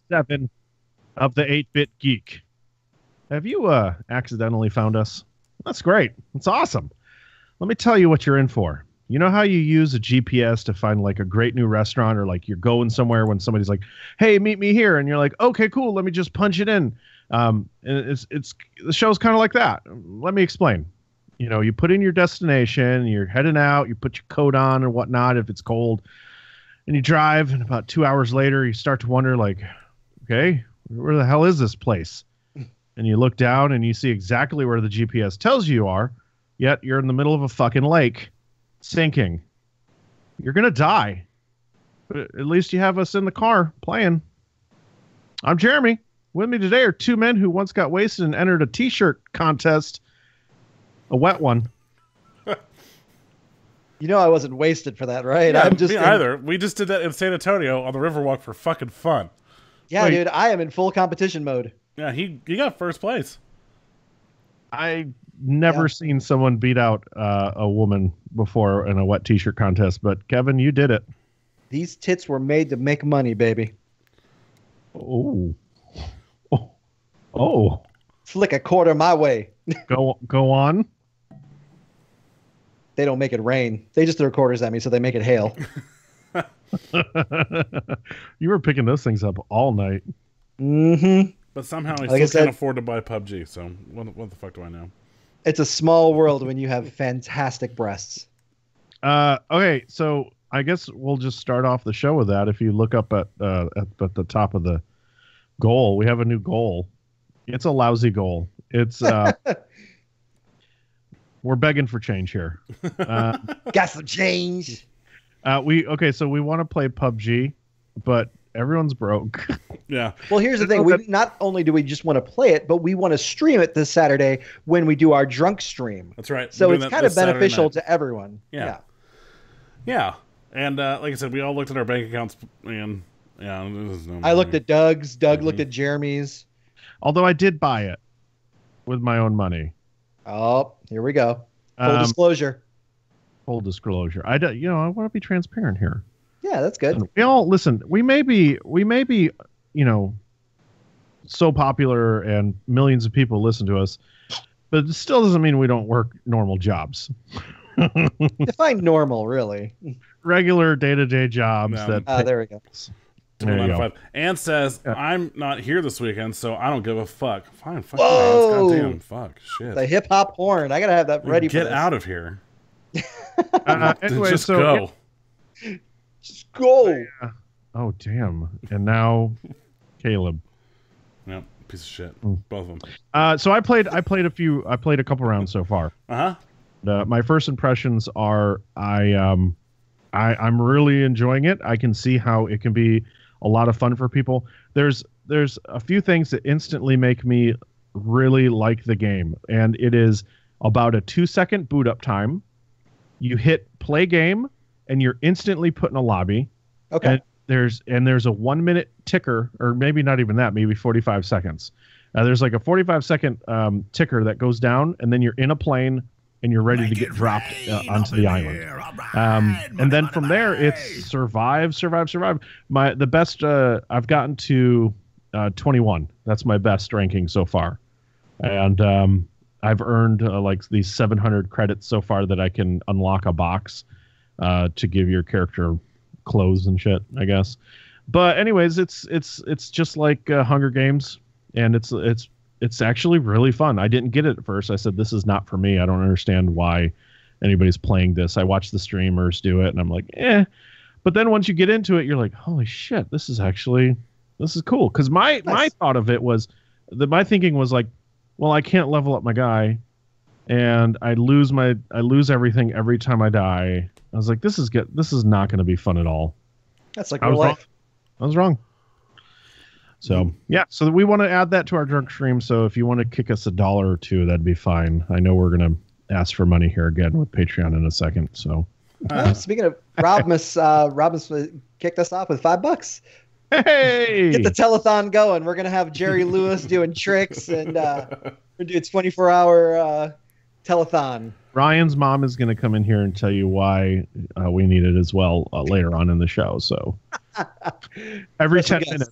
7 of the 8-Bit Geek. Have you accidentally found us? That's great. That's awesome. Let me tell you what you're in for. You know how you use a GPS to find like a great new restaurant, or like you're going somewhere when somebody's like, "Hey, meet me here," and you're like, "Okay, cool. Let me just punch it in." And it's the show's kind of like that. Let me explain. You know, you put in your destination, you're heading out, you put your coat on and whatnot if it's cold, and you drive, and about 2 hours later, you start to wonder, like, okay, where the hell is this place? And you look down and you see exactly where the GPS tells you are, yet you're in the middle of a fucking lake, sinking. You're going to die. But at least you have us in the car playing. I'm Jeremy. With me today are two men who once got wasted and entered a t-shirt contest. A wet one. You know I wasn't wasted for that, right? Yeah, I'm just me either. We just did that in San Antonio on the Riverwalk for fucking fun. Yeah, Wait. dude, I am in full competition mode. Yeah, he got first place. I never seen someone beat out a woman before in a wet t-shirt contest, but Kevin, you did it. These tits were made to make money, baby. Oh. Oh. Flick a quarter my way. Go on. They don't make it rain. They just throw quarters at me, so they make it hail. You were picking those things up all night. Mm-hmm. But somehow I Like I still said- can't afford to buy PUBG, so what the fuck do I know? It's a small world when you have fantastic breasts. Okay, so I guess we'll just start off the show with that. If you look up at the top of the goal, we have a new goal. It's a lousy goal. It's we're begging for change here. Got some change. So we want to play PUBG, but everyone's broke. Yeah. Well, here's the thing. We not only do we just want to play it, but we want to stream it this Saturday when we do our drunk stream. That's right. So We're it's doing that kind of this Saturday beneficial night. to everyone. Yeah. Yeah. And like I said, we all looked at our bank accounts, and yeah, this is no I looked money. at Doug's. Doug looked at Jeremy's. Although I did buy it with my own money. Oh, here we go. Full disclosure. Full disclosure. I want to be transparent here. Yeah, that's good. We all listen. We may be, so popular and millions of people listen to us, but it still doesn't mean we don't work normal jobs. Define normal, really. Regular day-to-day jobs No. that. There we go. There you go. 5. And says, I'm not here this weekend, so I don't give a fuck. Fine, fuck Whoa! you, goddamn, fuck, shit. The hip hop horn. I gotta have that ready. Get for this. out of here. Anyway, Just so go. Just go. oh damn! And now, Caleb. Yep, piece of shit. Both of them. So I played a couple rounds so far. My first impressions are I'm really enjoying it. I can see how it can be a lot of fun for people. There's a few things that instantly make me really like the game, and it is about a 2-second boot up time. You hit play game, and you're instantly put in a lobby. Okay. And there's a 1 minute ticker, or maybe not even that, maybe 45 seconds. There's like a 45-second ticker that goes down, and then you're in a plane and you're ready to get dropped onto the island. And then from there, it's survive. The best I've gotten to 21. That's my best ranking so far, and I've earned like these 700 credits so far that I can unlock a box to give your character clothes and shit, I guess. But anyways, it's just like Hunger Games, and it's actually really fun. I didn't get it at first. I said, this is not for me. I don't understand why anybody's playing this. I watch the streamers do it, and I'm like, eh. But then once you get into it, you're like, holy shit, this is cool. Because my thought of it was, my thinking was like, well, I can't level up my guy, and I lose everything every time I die. I was like, this is not going to be fun at all. That's like real life. I was wrong. So yeah, so we want to add that to our drunk stream. So if you want to kick us $1 or $2, that'd be fine. I know we're gonna ask for money here again with Patreon in a second. So Speaking of, Robmus kicked us off with $5. hey, Get the telethon going. We're gonna have Jerry Lewis doing tricks, and we're doing 24-hour telethon. Ryan's mom is gonna come in here and tell you why we need it as well later on in the show. So every Special 10 guest. minutes.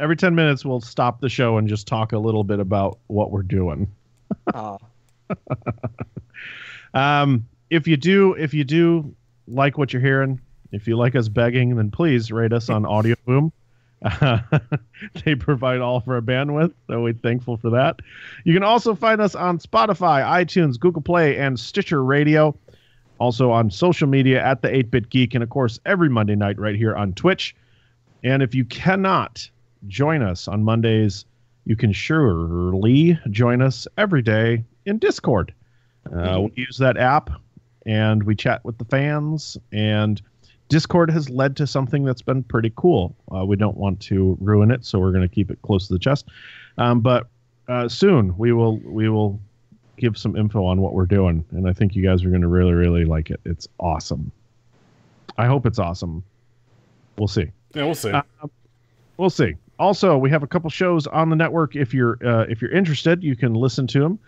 every 10 minutes we'll stop the show and just talk a little bit about what we're doing. Aw. If you do like what you're hearing, if you like us begging, then please rate us on Audio Boom. They provide all of our bandwidth, so we're thankful for that. You can also find us on Spotify, iTunes, Google Play, and Stitcher Radio. Also on social media at the 8-Bit Geek, and of course every Monday night right here on Twitch. And if you cannot join us on Mondays, you can surely join us every day in Discord. We use that app and we chat with the fans, and Discord has led to something that's been pretty cool. We don't want to ruin it, so we're going to keep it close to the chest. But soon we will give some info on what we're doing, and I think you guys are going to really, really like it. It's awesome. I hope it's awesome. We'll see. Yeah, we'll see. We'll see. Also, we have a couple shows on the network. If you're interested, you can listen to them.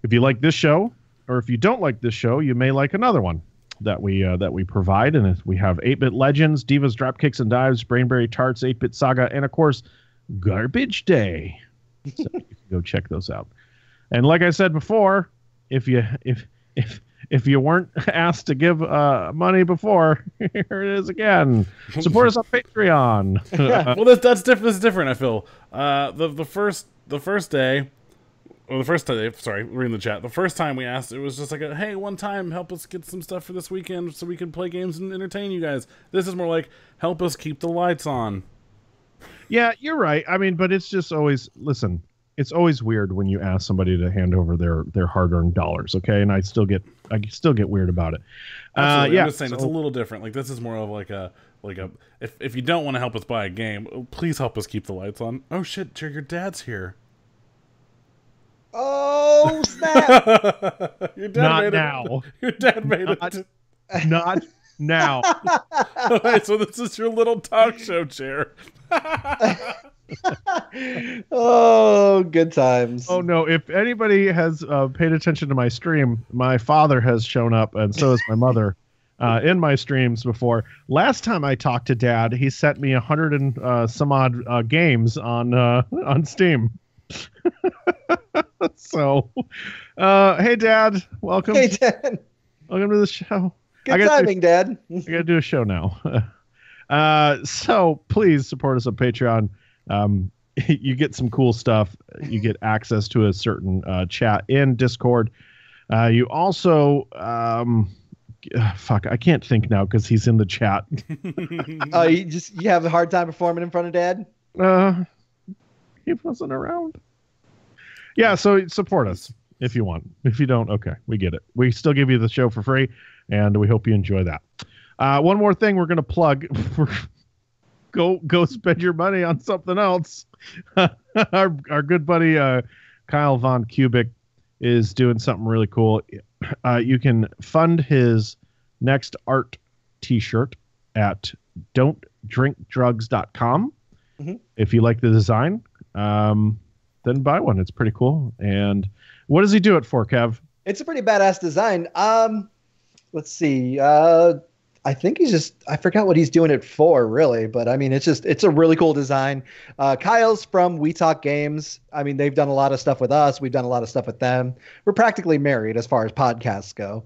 If you like this show, or if you don't like this show, you may like another one that we provide. And we have 8-Bit Legends, Divas, Dropkicks and Dives, Brainberry Tarts, 8-Bit Saga, and of course, Garbage Day. So you can go check those out. And like I said before, if you weren't asked to give money before, here it is again. Support us on Patreon. Well, that's different. This is different. I feel the first day. Well, the first time, sorry, reading the chat. The first time we asked, it was just like, hey, one time, help us get some stuff for this weekend so we can play games and entertain you guys. This is more like, help us keep the lights on. Yeah, you're right. I mean, but it's just always, listen, it's always weird when you ask somebody to hand over their hard-earned dollars, okay? And I still get weird about it. Yeah, I'm just saying, it's a little different. Like, this is more of like a if you don't want to help us buy a game, please help us keep the lights on. Oh shit, Jer, your dad's here. Oh, snap! Your dad not made now. It. Your dad made it. Not now. Okay, so this is your little talk show chair. Oh, good times. Oh, no. If anybody has paid attention to my stream, my father has shown up, and so has my mother, in my streams before. Last time I talked to Dad, he sent me 100 and some odd games on Steam. So, hey, Dad. Welcome. Hey, Dad. Welcome to the show. Good timing, Dad. I got to do a show now. So please support us on Patreon. You get some cool stuff. You get access to a certain chat in Discord. You also, fuck, I can't think now because he's in the chat. Oh, you have a hard time performing in front of Dad? He wasn't around. Yeah, so support us if you want. If you don't, okay, we get it. We still give you the show for free, and we hope you enjoy that. One more thing we're going to plug. Go spend your money on something else. Our good buddy Kyle Von Kubik is doing something really cool. You can fund his next art t-shirt at don'tdrinkdrugs.com. Mm-hmm. If you like the design, then buy one. It's pretty cool. And what does he do it for, Kev? It's a pretty badass design. Let's see. I think I forgot what he's doing it for, really. But I mean, it's a really cool design. Kyle's from We Talk Games. I mean, they've done a lot of stuff with us. We've done a lot of stuff with them. We're practically married as far as podcasts go.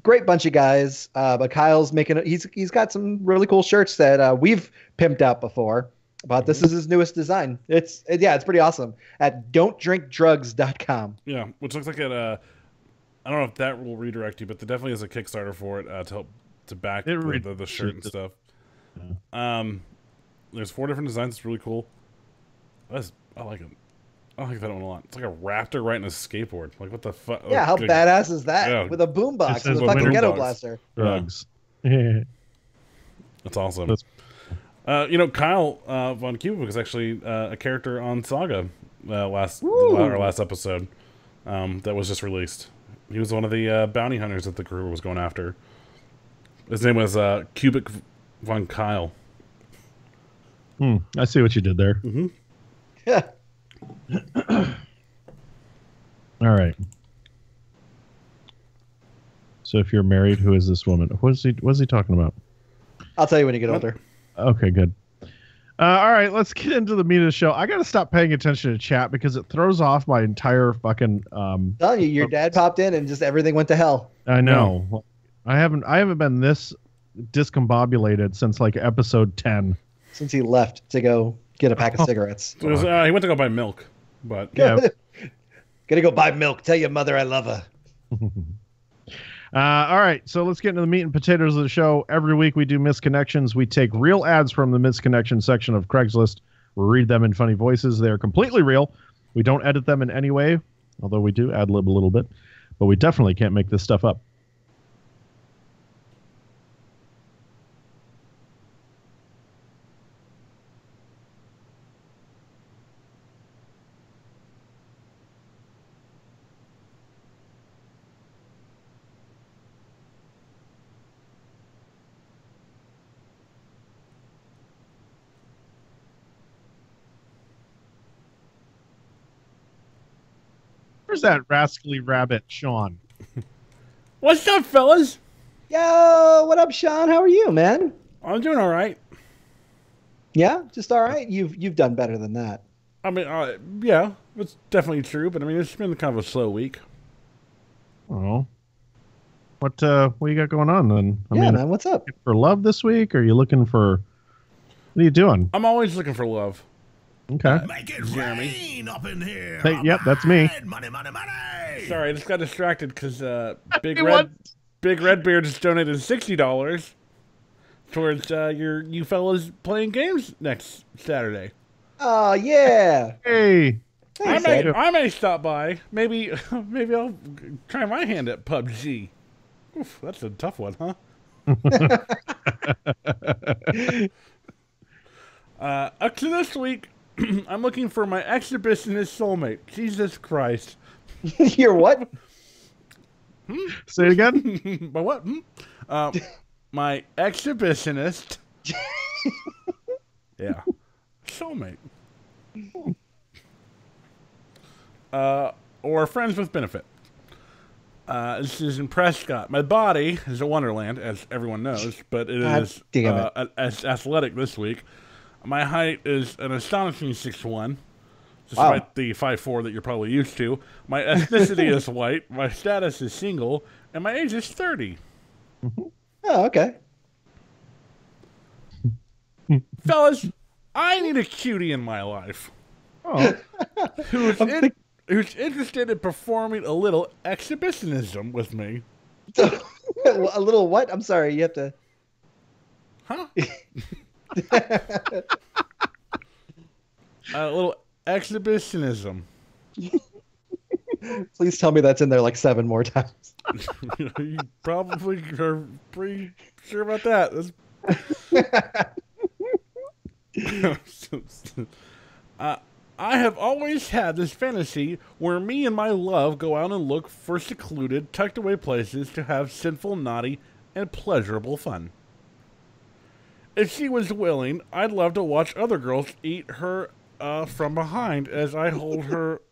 Great bunch of guys. But Kyle's he's got some really cool shirts that we've pimped out before. But this is his newest design. It's pretty awesome. At don'tdrinkdrugs.com. Yeah, which looks like I don't know if that will redirect you, but there definitely is a Kickstarter for it to help to back the shirt and stuff. Yeah. There's 4 different designs. It's really cool. I like it. I like that one a lot. It's like a raptor riding a skateboard. Like, what the fuck? Yeah, how badass is that? Yeah. With a boombox and a fucking ghetto blaster. Drugs. Yeah. That's awesome. Kyle Von Kubik was actually a character on Saga our last episode that was just released. He was one of the bounty hunters that the crew was going after. His name was Kubik Von Kyle. I see what you did there. Mm-hmm. Yeah. All right. So if you're married, who is this woman? What is he talking about? I'll tell you when you get older. Okay, good. All right, let's get into the meat of the show. I got to stop paying attention to chat because it throws off my entire fucking. Telling you, your dad popped in and just everything went to hell. I know. No. I haven't been this discombobulated since like episode 10. Since he left to go get a pack of cigarettes. He went to go buy milk, but yeah. Gonna go buy milk. Tell your mother I love her. All right, so let's get into the meat and potatoes of the show. Every week we do misconnections. We take real ads from the misconnection section of Craigslist. We read them in funny voices. They are completely real. We don't edit them in any way, although we do ad-lib a little bit. But we definitely can't make this stuff up. Where's that rascally rabbit, Sean? What's up, fellas? Yo, what up, Sean? How are you, man? I'm doing all right. Yeah, just all right. You've done better than that. I mean, yeah, it's definitely true. But I mean, it's been kind of a slow week. Oh, what you got going on then? I mean, man, what's up? For love this week? Or are you looking for? What are you doing? I'm always looking for love. Okay. Make it rain up in here. Hey, yep, that's me. Money, money, money. Sorry, I just got distracted because Big Redbeard just donated $60 towards you fellas playing games next Saturday. Oh yeah. Hey. Thanks, I may stop by. Maybe I'll try my hand at PUBG. Oof, that's a tough one, huh? Up to this week, I'm looking for my exhibitionist soulmate. Jesus Christ. You're what? Say it again. My what? My exhibitionist. Yeah. Soulmate. Or friends with benefit. This is in Prescott. My body is a wonderland, as everyone knows, but it is as athletic this week. My height is an astonishing 6'1", despite the 5'4" that you're probably used to. My ethnicity is white. My status is single, and my age is 30. Oh, okay. Fellas, I need a cutie in my life. Oh. Who's interested in performing a little exhibitionism with me. A little what? I'm sorry, you have to... Huh? A little exhibitionism. Please tell me that's in there like 7 more times. You probably are pretty sure about that. I have always had this fantasy where me and my love go out and look for secluded, tucked away places to have sinful, naughty, and pleasurable fun. If she was willing, I'd love to watch other girls eat her from behind as I hold her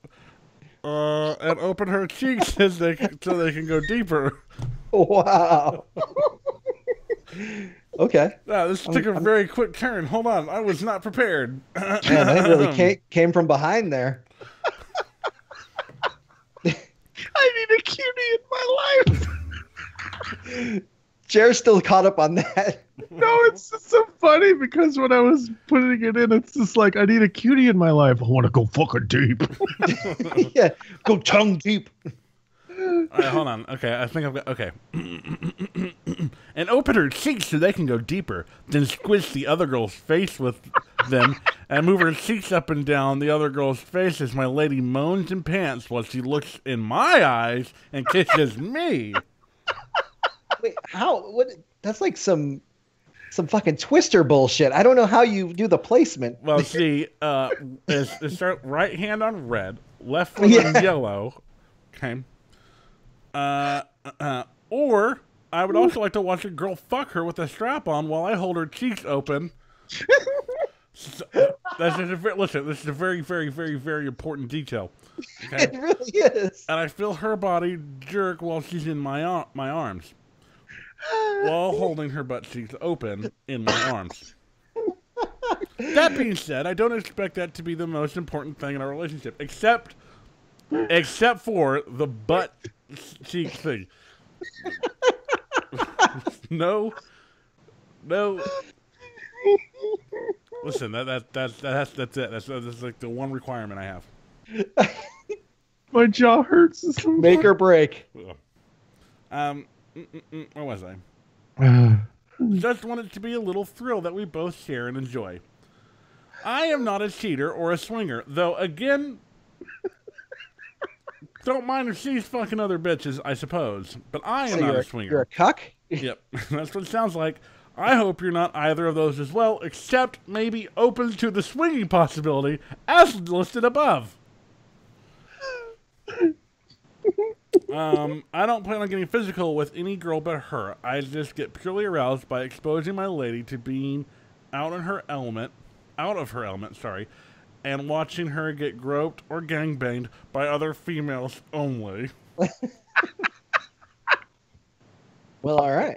and open her cheeks so they can go deeper. Wow. Okay. This took a very quick turn. Hold on. I was not prepared. Man, that really came from behind there. I need a cutie in my life. Jared's still caught up on that. No, it's just so funny because when I was putting it in, it's just like, I need a cutie in my life. I want to go fucking deep. Yeah, go tongue deep. All right, hold on. Okay, I think I've got... Okay. And open her cheeks so they can go deeper. Then squish the other girl's face with them and move her cheeks up and down the other girl's face as my lady moans and pants while she looks in my eyes and kisses me. Wait, how? What? That's like some fucking Twister bullshit. I don't know how you do the placement. Well, see, start right hand on red, left foot on yellow. Okay. Or I would also like to watch a girl fuck her with a strap on while I hold her cheeks open. Listen, this is a very, very, very, very important detail. Okay? It really is. And I feel her body jerk while she's in my arms, while holding her butt cheeks open in my arms. That being said, I don't expect that to be the most important thing in our relationship, except for the butt cheek thing. No. Listen, that's it. That's like the one requirement I have. My jaw hurts. Make or break. Where was I? Just want it to be a little thrill that we both share and enjoy. I am not a cheater or a swinger, though. Again, don't mind if she's fucking other bitches, I suppose. But I am not a swinger. You're a cuck? Yep, that's what it sounds like. I hope you're not either of those as well, except maybe open to the swinging possibility as listed above. I don't plan on getting physical with any girl but her. I just get purely aroused by exposing my lady to being out of her element, and watching her get groped or gangbanged by other females only. Well, all right.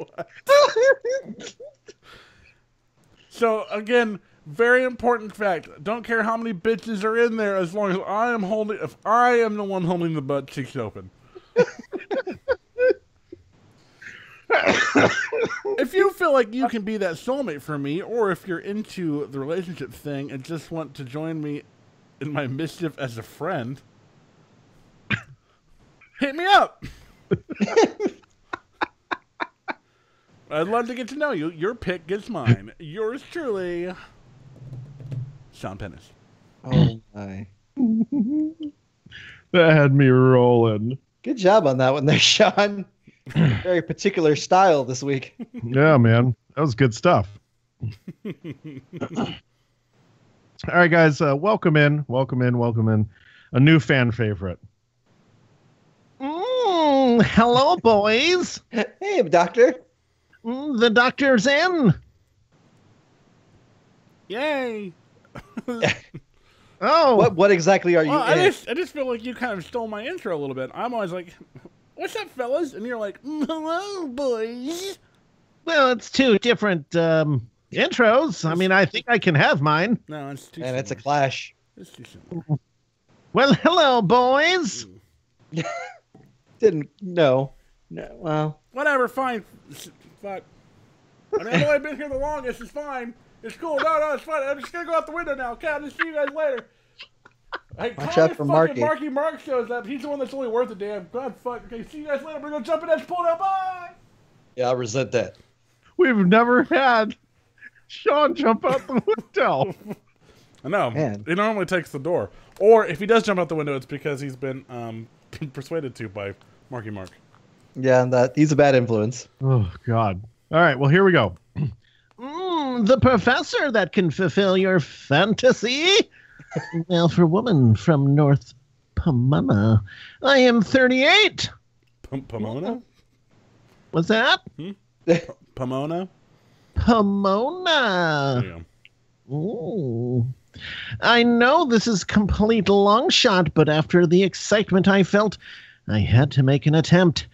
So, again, very important fact. Don't care how many bitches are in there as long as if I am the one holding the butt cheeks open. If you feel like you can be that soulmate for me, or if you're into the relationship thing and just want to join me in my mischief as a friend, hit me up. I'd love to get to know you. Your pick gets mine. Yours truly, Sean Pennis. Oh, my. That had me rolling. Good job on that one there, Sean. Very particular style this week. Yeah, man. That was good stuff. All right, guys. Welcome in. A new fan favorite. Hello, boys. Hey, doctor. The doctor's in. Yay. Oh. What exactly are you in? I just feel like you kind of stole my intro a little bit. I'm always like, what's up, fellas? And you're like, hello, boys. Well, it's two different intros. I mean, I think I can have mine. No, it's too And similar. it's a clash. It's too similar. Well, hello, boys. Didn't no. Well, Whatever, fine. Fuck. I mean, I know I've been here the longest. It's fine. It's cool. No, it's fine. I'm just going to go out the window now. Okay, I'll just see you guys later. Hey, watch call out if for fucking Marky. Mark shows up. He's the one that's only worth a damn. God, fuck. Okay, see you guys later. We're going to jump in and pull it up. Bye. yeah, I resent that. We've never had Sean jump out the window. I know. Man. He normally takes the door. Or if he does jump out the window, it's because he's been persuaded to by Marky Mark. Yeah, and he's a bad influence. Oh, God. All right, well, here we go. The professor that can fulfill your fantasy. Well, for woman from North Pomona, I am 38. Pomona? What's that? Pomona? Pomona. There you go. Ooh. I know this is complete long shot, but after the excitement I felt, I had to make an attempt.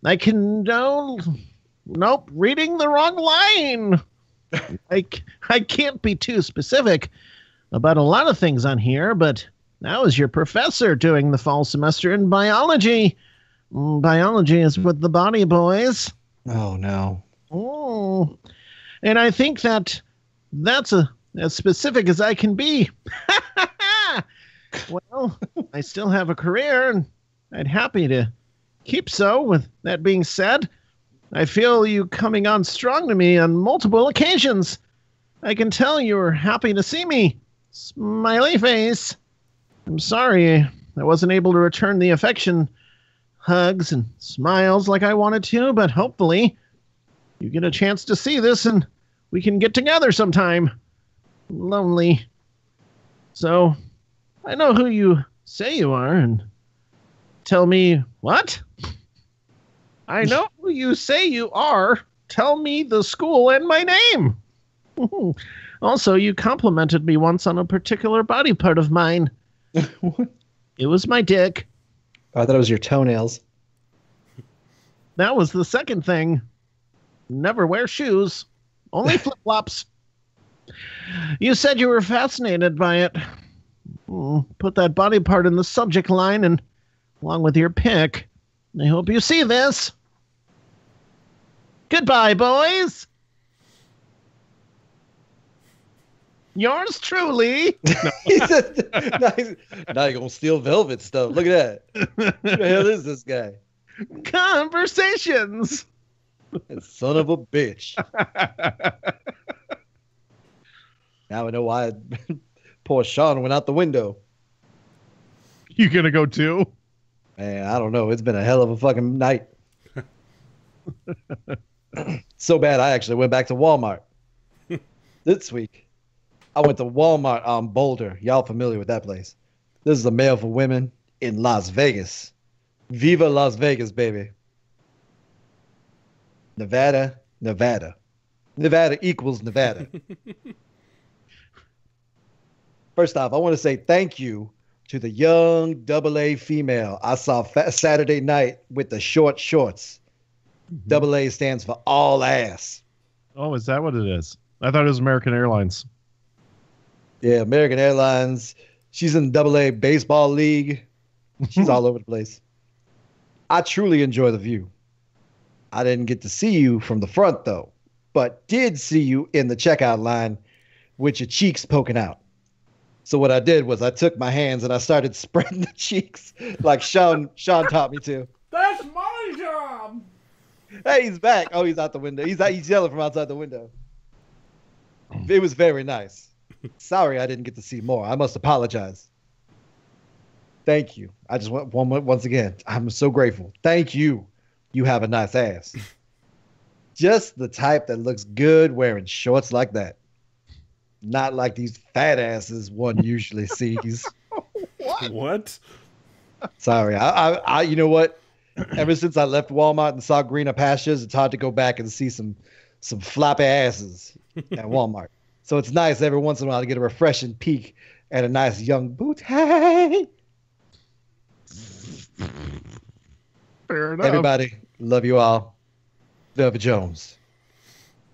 I can nope, reading the wrong line. I can't be too specific about a lot of things on here, but now is your professor doing the fall semester in biology. Biology is with the body, boys. Oh no. Oh, and I think that's as specific as I can be. Well, I still have a career, and I'd happy to keep so. With that being said, I feel you coming on strong to me on multiple occasions. I can tell you were happy to see me. Smiley face. I'm sorry I wasn't able to return the affection, hugs, and smiles like I wanted to, but hopefully you get a chance to see this and we can get together sometime. Lonely. So, I know who you say you are, and tell me what? I know who you say you are. Tell me the school and my name. Also, you complimented me once on a particular body part of mine. What? It was my dick. Oh, I thought it was your toenails. That was the second thing. Never wear shoes. Only flip-flops. You said you were fascinated by it. Put that body part in the subject line and along with your pick. I hope you see this. Goodbye, boys. Yours truly. He said, now you're going to steal Velvet stuff. Look at that. Who the hell is this guy? Conversations. That son of a bitch. Now I know why poor Sean went out the window. You gonna go too? Man, I don't know. It's been a hell of a fucking night. So bad, I actually went back to Walmart this week. I went to Walmart on Boulder. Y'all familiar with that place? This is a mail for women in Las Vegas. Viva Las Vegas, baby. Nevada, Nevada. Nevada equals Nevada. First off, I want to say thank you to the young AA female I saw Saturday night with the short shorts. AA stands for all ass. Oh, is that what it is? I thought it was American Airlines. Yeah, American Airlines. She's in AA baseball league. She's all over the place. I truly enjoy the view. I didn't get to see you from the front, though, but did see you in the checkout line with your cheeks poking out. So what I did was I took my hands and I started spreading the cheeks like Sean taught me to. That's my job. Hey, he's back. Oh, he's out the window. He's yelling from outside the window. It was very nice. Sorry I didn't get to see more. I must apologize. Thank you. I just want once again, I'm so grateful. Thank you. You have a nice ass. Just the type that looks good wearing shorts like that. Not like these fat asses one usually sees. What? Sorry. I you know what? Ever since I left Walmart and saw greener pastures, it's hard to go back and see some floppy asses at Walmart. So it's nice every once in a while to get a refreshing peek at a nice young booty. Fair enough. Everybody, love you all. Velvet Jones.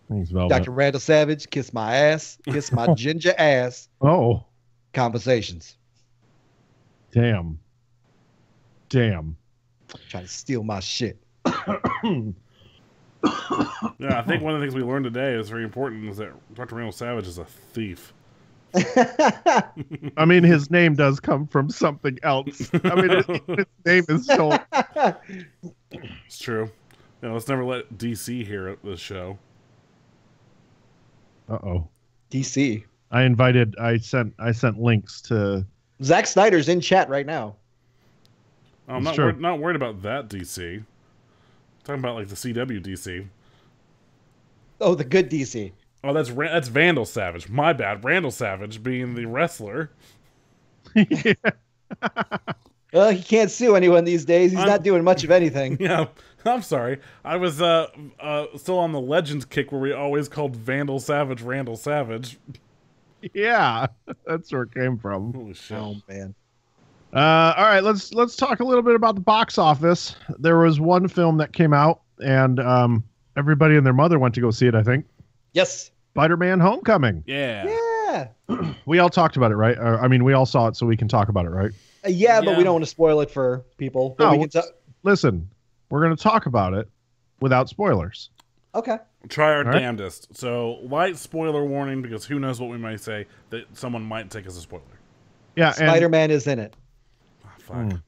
Thanks, Velvet. Dr. Randall Savage, kiss my ass, kiss my ginger ass. Oh, Conversations. damn. Trying to steal my shit. Yeah, I think one of the things we learned today is very important is that Dr. Randall Savage is a thief. I mean, his name does come from something else. I mean, his name is so. It's true. You know, let's never let DC hear at this show. Uh-oh. DC. I sent links to. Zack Snyder's in chat right now. I'm not worried about that DC. I'm talking about like the CW DC. Oh, the good DC. Oh, that's Vandal Savage. My bad. Randall Savage being the wrestler. Yeah. Well, he can't sue anyone these days. He's not doing much of anything. Yeah, I'm sorry. I was still on the Legends kick where we always called Vandal Savage Randall Savage. Yeah, that's where it came from. Holy shit. Oh, man. All right, let's talk a little bit about the box office. There was one film that came out, and everybody and their mother went to go see it, I think. Yes. Spider-Man Homecoming. Yeah. Yeah. We all talked about it, right? I mean, we all saw it, so we can talk about it, right? Yeah, but we don't want to spoil it for people. But we can listen, we're going to talk about it without spoilers. Okay. Try our damnedest. So, light spoiler warning, because who knows what we might say that someone might take as a spoiler. Yeah, Spider-Man is in it. Oh, fuck.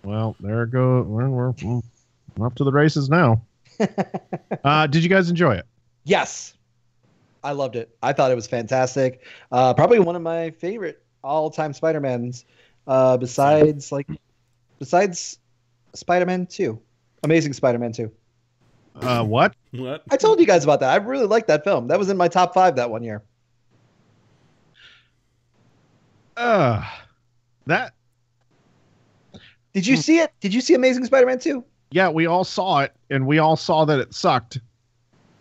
Well, there it goes. We're off to the races now. Did you guys enjoy it? Yes. I loved it. I thought it was fantastic. Probably one of my favorite all-time Spider-Mans. Besides Spider-Man 2. Amazing Spider-Man 2. What? What? I told you guys about that. I really liked that film. That was in my top 5 that one year. That. Did you see it? Did you see Amazing Spider-Man 2? Yeah, we all saw it, and we all saw that it sucked.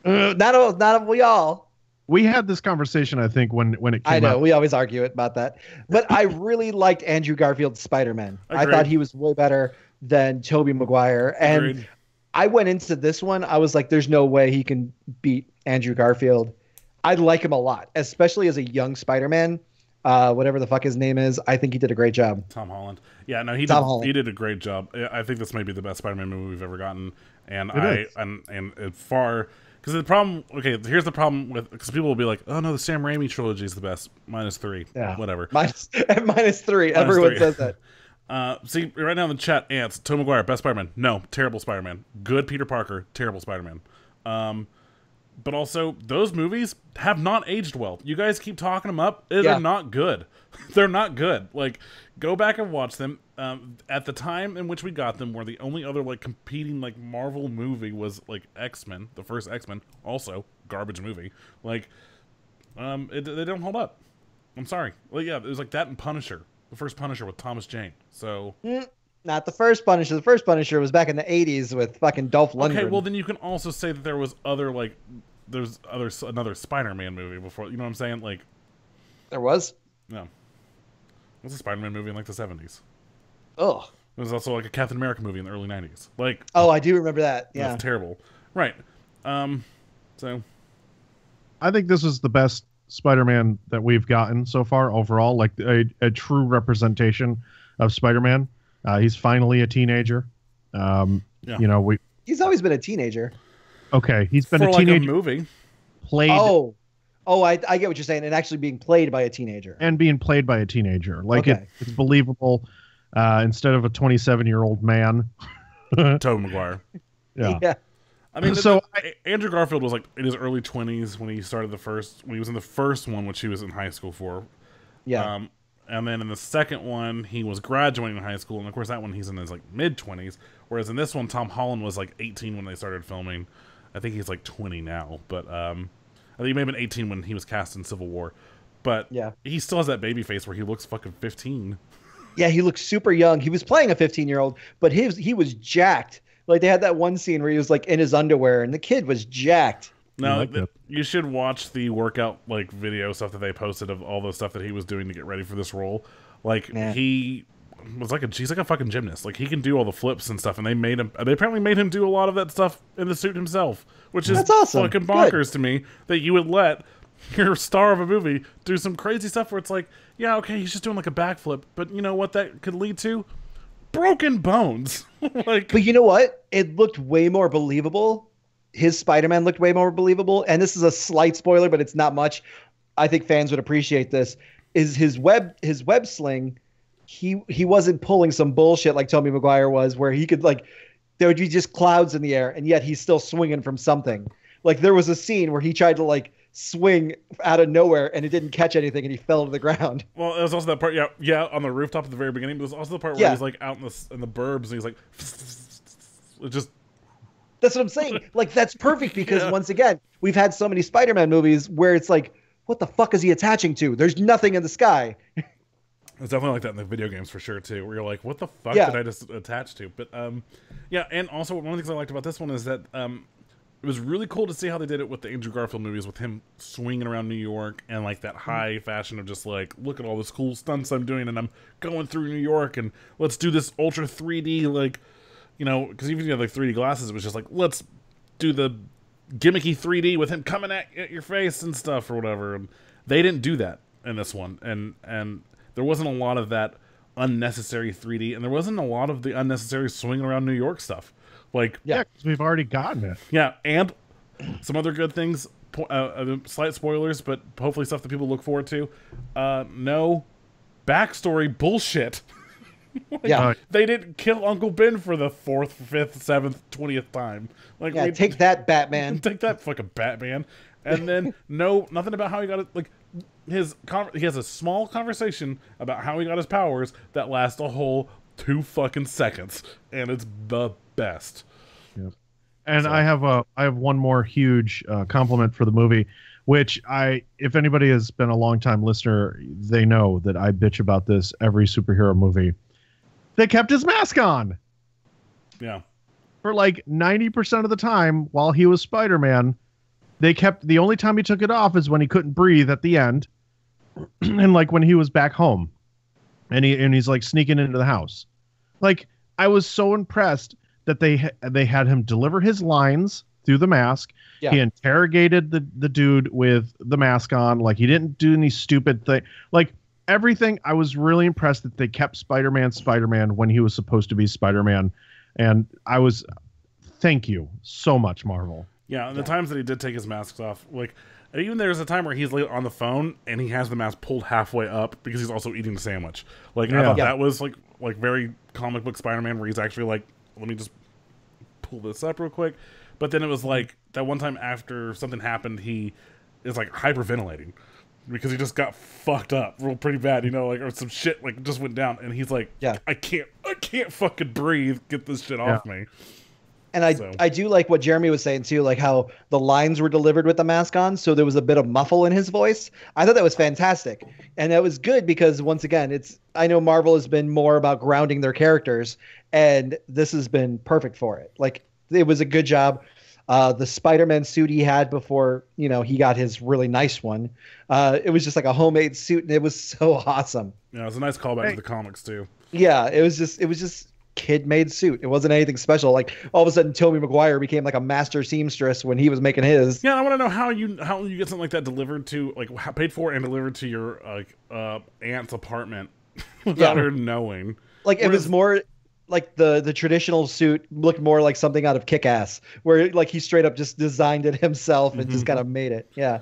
Not we all. We had this conversation, I think, when it came out. I know, we always argue about that. But I really liked Andrew Garfield's Spider-Man. I thought he was way better than Tobey Maguire. And Agreed. I went into this one, I was like, there's no way he can beat Andrew Garfield. I like him a lot, especially as a young Spider-Man. Whatever the fuck his name is, I think he did a great job. Tom Holland. Yeah, no, he Tom did. Holland. He did a great job. I think this may be the best Spider-Man movie we've ever gotten, and It is. and far. Because the problem, okay, here's the problem with, because people will be like, oh no, the Sam Raimi trilogy is the best, -3, Yeah. whatever. -3. Everyone 3. says that. See, right now in the chat, Ants, Tobey Maguire, best Spider-Man. No, terrible Spider-Man. Good Peter Parker, terrible Spider-Man. But also, those movies have not aged well. You guys keep talking them up. They're not good. They're not good. Like, go back and watch them. At the time in which we got them, where the only other, like, competing, like, Marvel movie was, like, X-Men. The first X-Men. Also, garbage movie. Like, they don't hold up. I'm sorry. Well, yeah, it was like that and Punisher. The first Punisher with Thomas Jane. So... Not the first Punisher. The first Punisher was back in the 80s with fucking Dolph Lundgren. Okay, well, then you can also say that there was other, like... There's another Spider-Man movie before. You know what I'm saying? Like... There was? No. It was a Spider-Man movie in, like, the 70s. Ugh. There was also, like, a Captain America movie in the early 90s. Like... Oh, I do remember that. Yeah. That's terrible. Right. So... I think this is the best Spider-Man that we've gotten so far overall. Like, a true representation of Spider-Man. He's finally a teenager. Yeah. You know, He's always been a teenager. Okay, he's been For, a like, teenager. a movie. Played... I get what you're saying. And actually being played by a teenager. And being played by a teenager. Like, Okay. it's believable. Instead of a 27-year-old man. Tobey Maguire. Yeah. I mean, So Andrew Garfield was, like, in his early 20s when he started when he was in the first one, which he was in high school for. Yeah. And then in the second one, he was graduating high school, and of course that one he's in his, like, mid-20s. Whereas in this one, Tom Holland was, like, 18 when they started filming. I think he's, like, 20 now, but I think he may have been 18 when he was cast in Civil War. But Yeah. he still has that baby face where he looks fucking 15. Yeah, he looks super young. He was playing a 15-year-old, but he was jacked. Like, they had that one scene where he was, like, in his underwear, and the kid was jacked. No, like that. you should watch the workout, like, video stuff that they posted of all the stuff that he was doing to get ready for this role. Like, Yeah. he was like he's like a fucking gymnast. Like, he can do all the flips and stuff, and they apparently made him do a lot of that stuff in the suit himself, which is That's awesome. fucking bonkers to me that you would let your star of a movie do some crazy stuff where it's like, yeah, okay, he's just doing, like, a backflip, but you know what that could lead to? Broken bones. Like, But you know what? It looked way more believable. His Spider-Man looked way more believable. And this is a slight spoiler, but it's not much. I think fans would appreciate this. Is his web sling, he wasn't pulling some bullshit like Tobey Maguire was, where he could, like, there would be just clouds in the air, and yet he's still swinging from something. Like, there was a scene where he tried to, like, swing out of nowhere, and it didn't catch anything, and he fell to the ground. well, it was also that part, yeah, on the rooftop at the very beginning. But it was also the part where Yeah. he's, like, out in the burbs, and he's like, it just... That's what I'm saying. Like, that's perfect because Yeah. once again, we've had so many Spider-Man movies where it's like, what the fuck is he attaching to? There's nothing in the sky. It's definitely like that in the video games for sure too, where you're like, what the fuck Yeah. did I just attach to? But yeah, and also one of the things I liked about this one is that it was really cool to see how they did it with the Andrew Garfield movies, with him swinging around New York and, like, that high fashion of just like, look at all this cool stunts I'm doing, and I'm going through New York, and let's do this ultra 3D, like, you know, because even if you have, like, 3D glasses, it was just like, let's do the gimmicky 3D with him coming at your face and stuff or whatever. And they didn't do that in this one, and there wasn't a lot of that unnecessary 3D, and there wasn't a lot of the unnecessary swinging around New York stuff. Like, Yeah, because we've already gotten it. yeah, and some other good things, slight spoilers, but hopefully stuff that people look forward to. No backstory bullshit. Yeah. They didn't kill Uncle Ben for the 4th, 5th, 7th, 20th time. Like, Yeah, take that, Batman. take that, fucking Batman. And then nothing about how he got it. Like, he has a small conversation about how he got his powers that lasts a whole 2 fucking seconds, and it's the best. Yep. And So- I have one more huge compliment for the movie, which if anybody has been a longtime listener, they know that I bitch about this every superhero movie. They kept his mask on Yeah. for like 90% of the time while he was Spider-Man. The only time he took it off is when he couldn't breathe at the end, and like when he was back home, and he's like sneaking into the house. Like, I was so impressed that they had him deliver his lines through the mask. Yeah. He interrogated the dude with the mask on. Like, he didn't do any stupid thing. Like, everything. I was really impressed that they kept Spider-Man when he was supposed to be Spider-Man. And thank you so much, Marvel. Yeah, and the times that he did take his masks off, like, even there's a time where he's on the phone and he has the mask pulled halfway up because he's also eating the sandwich. Like, I thought that was like very comic book Spider-Man, where he's actually like, let me just pull this up real quick. But then it was like that one time after something happened, he is like hyperventilating because he just got fucked up real pretty bad, you know, like, or some shit like just went down, and he's like, I can't fucking breathe, get this shit off me. And I do like what Jeremy was saying too, like how the lines were delivered with the mask on, so there was a bit of muffle in his voice. I thought that was fantastic, and that was good because once again, I know Marvel has been more about grounding their characters, and this has been perfect for it. Like, it was a good job. The Spider-Man suit he had before, you know, he got his really nice one. It was just like a homemade suit, and it was so awesome. Yeah, it was a nice callback to the comics too. Yeah, it was just kid-made suit. It wasn't anything special. Like, all of a sudden, Tobey Maguire became like a master seamstress when he was making his. Yeah, I want to know how you get something like that delivered to, like, paid for and delivered to your aunt's apartment without her knowing. Like, it was more like the traditional suit looked more like something out of Kick-Ass, where like he straight up just designed it himself and just kind of made it. Yeah.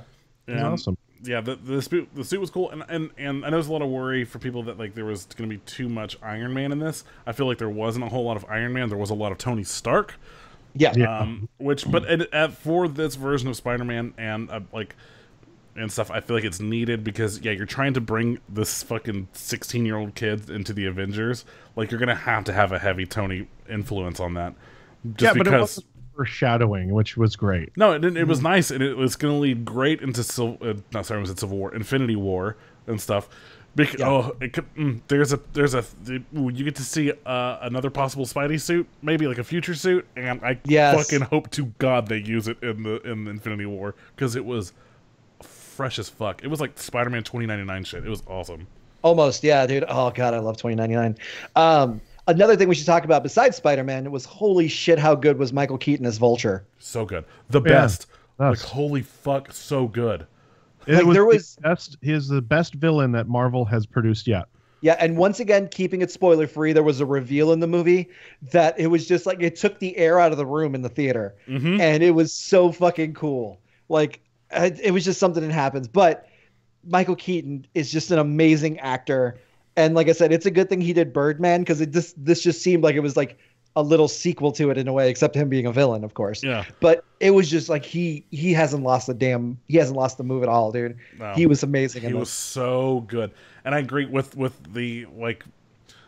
Awesome. Yeah, the suit was cool, and I know there's a lot of worry for people that like there was going to be too much Iron Man in this. I feel like there wasn't a whole lot of Iron Man. There was a lot of Tony Stark. Yeah. For this version of Spider-Man and and stuff, I feel like it's needed because you're trying to bring this fucking 16-year-old kid into the Avengers. Like, you're gonna have to have a heavy Tony influence on that. Just but because it wasn't foreshadowing, which was great. No, it was nice, and it was going to lead great into Civil War, Infinity War, and stuff. Because you get to see another possible Spidey suit, maybe like a future suit, and I fucking hope to God they use it in the Infinity War because it was fresh as fuck. It was like Spider-Man 2099 shit. It was awesome. Almost, yeah, dude. Oh god, I love 2099. Another thing we should talk about besides Spider-Man was, holy shit, how good was Michael Keaton as Vulture? So good. The best. Like, holy fuck, so good. Like, he is the best villain that Marvel has produced yet. Yeah, and once again, keeping it spoiler-free, there was a reveal in the movie that it was just like, it took the air out of the room in the theater. Mm-hmm. And it was so fucking cool. Like, it was just something that happens. But Michael Keaton is just an amazing actor. And like I said, it's a good thing he did Birdman, because this just seemed like it was like a little sequel to it in a way, except him being a villain, of course. Yeah. But it was just like he hasn't lost the move at all, dude. No, he was amazing. He was so good, and I agree with the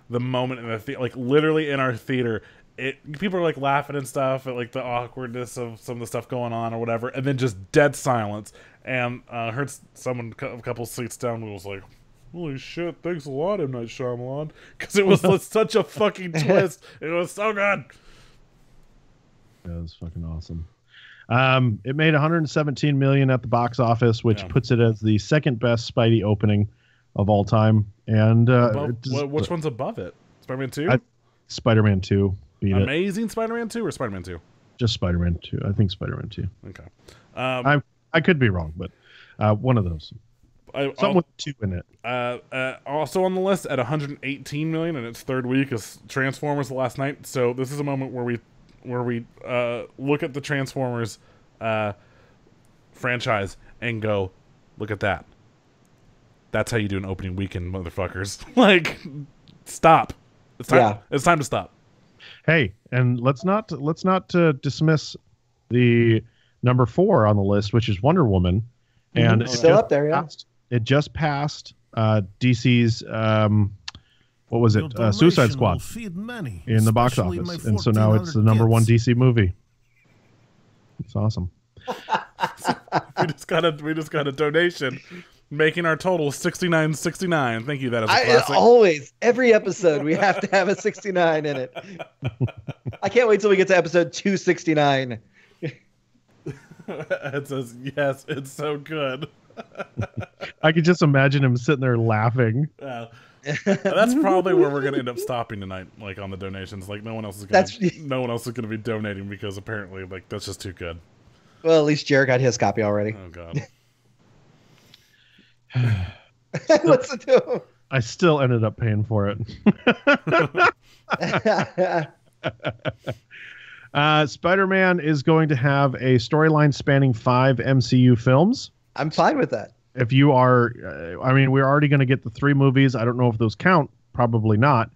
moment in the like literally in our theater. People are like laughing and stuff at like the awkwardness of some of the stuff going on or whatever, and then just dead silence. And heard someone a couple seats down was like, holy shit, thanks a lot, M. Night Shyamalan. Because it was such a fucking twist. It was so good. Yeah, it was fucking awesome. It made $117 million at the box office, which puts it as the second best Spidey opening of all time. And which one's above it? Spider-Man 2? Spider-Man 2 beat it. Amazing Spider-Man 2 or Spider-Man 2? Just Spider-Man 2. I think Spider-Man 2. Okay. I could be wrong, but one of those. Something with 2 in it. Also on the list at 118 million in its third week is Transformers: The Last Night. So this is a moment where we look at the Transformers franchise and go, look at that. That's how you do an opening weekend, motherfuckers. Like, stop. It's time. Yeah. It's time to stop. Hey, and let's not dismiss the number 4 on the list, which is Wonder Woman. And it's still up there, yeah. It just passed DC's what was it? Suicide Squad in the box office, and so now it's the number 1 DC movie. It's awesome. we just got a donation, making our total 69.69. Thank you. That is a classic. Always, every episode, we have to have a 69 in it. I can't wait till we get to episode 269. It says, yes, it's so good. I could just imagine him sitting there laughing. That's probably where we're gonna end up stopping tonight, like on the donations. Like no one else is gonna be donating because apparently like that's just too good. Well, at least Jared got his copy already. Oh god. What's it do? I still ended up paying for it. Spider-Man is going to have a storyline spanning 5 MCU films. I'm fine with that. If you are, I mean, we're already going to get the 3 movies. I don't know if those count. Probably not.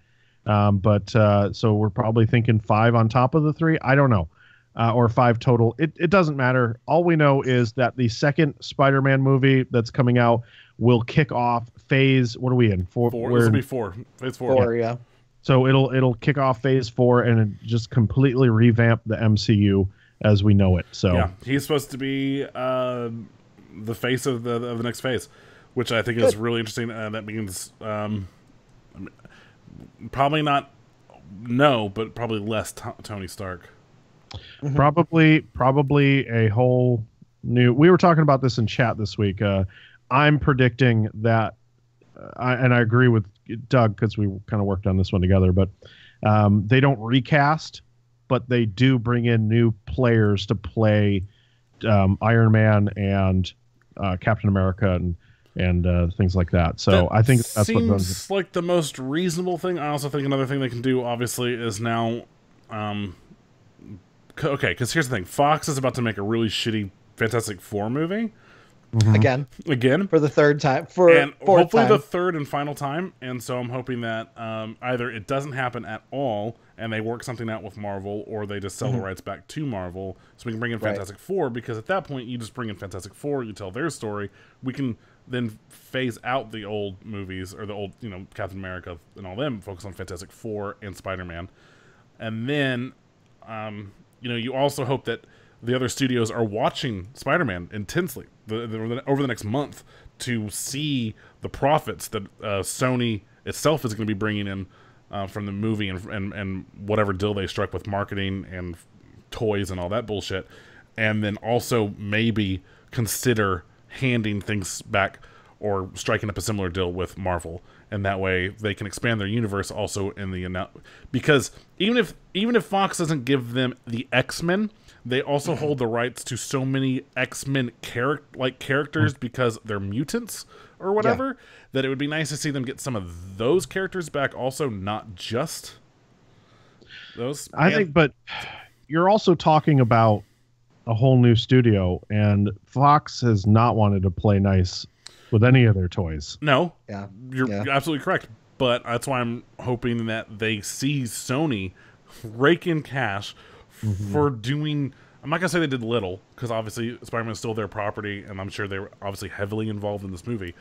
So we're probably thinking 5 on top of the 3. I don't know. Or 5 total. It doesn't matter. All we know is that the second Spider-Man movie that's coming out will kick off phase. What are we in? 4. This will be 4. Phase 4. 4, yeah. So it'll kick off phase 4 and just completely revamp the MCU as we know it. So yeah, he's supposed to be the face of the next phase, which I think is really interesting. That means probably not but probably less Tony Stark. Probably a whole new. We were talking about this in chat this week. I'm predicting that, and I agree with Doug because we kind of worked on this one together. But they don't recast, but they do bring in new players to play Iron Man and Captain America and things like that. So I think that's what seems like the most reasonable thing. I also think another thing they can do, obviously, is now. Okay, because here's the thing: Fox is about to make a really shitty Fantastic Four movie. Again, for the third time, hopefully the third and final time. And so I'm hoping that either it doesn't happen at all, and they work something out with Marvel, or they just sell the rights back to Marvel, so we can bring in Fantastic Four. Because at that point, you just bring in Fantastic Four, you tell their story. We can then phase out the old movies or the old, Captain America and all them. Focus on Fantastic Four and Spider-Man, and then. You also hope that the other studios are watching Spider-Man intensely over the next month to see the profits that Sony itself is going to be bringing in from the movie and whatever deal they struck with marketing and toys and all that bullshit. And then also maybe consider handing things back or striking up a similar deal with Marvel. And that way they can expand their universe also in the because even if Fox doesn't give them the X-Men, they also hold the rights to so many X-Men characters because they're mutants or whatever, that it would be nice to see them get some of those characters back also, not just those. I think, but you're also talking about a whole new studio, and Fox has not wanted to play nice with any of their toys. No. Yeah. You're absolutely correct. But that's why I'm hoping that they see Sony rake in cash for doing... I'm not going to say they did little, because obviously Spider-Man is still their property, and I'm sure they were obviously heavily involved in this movie.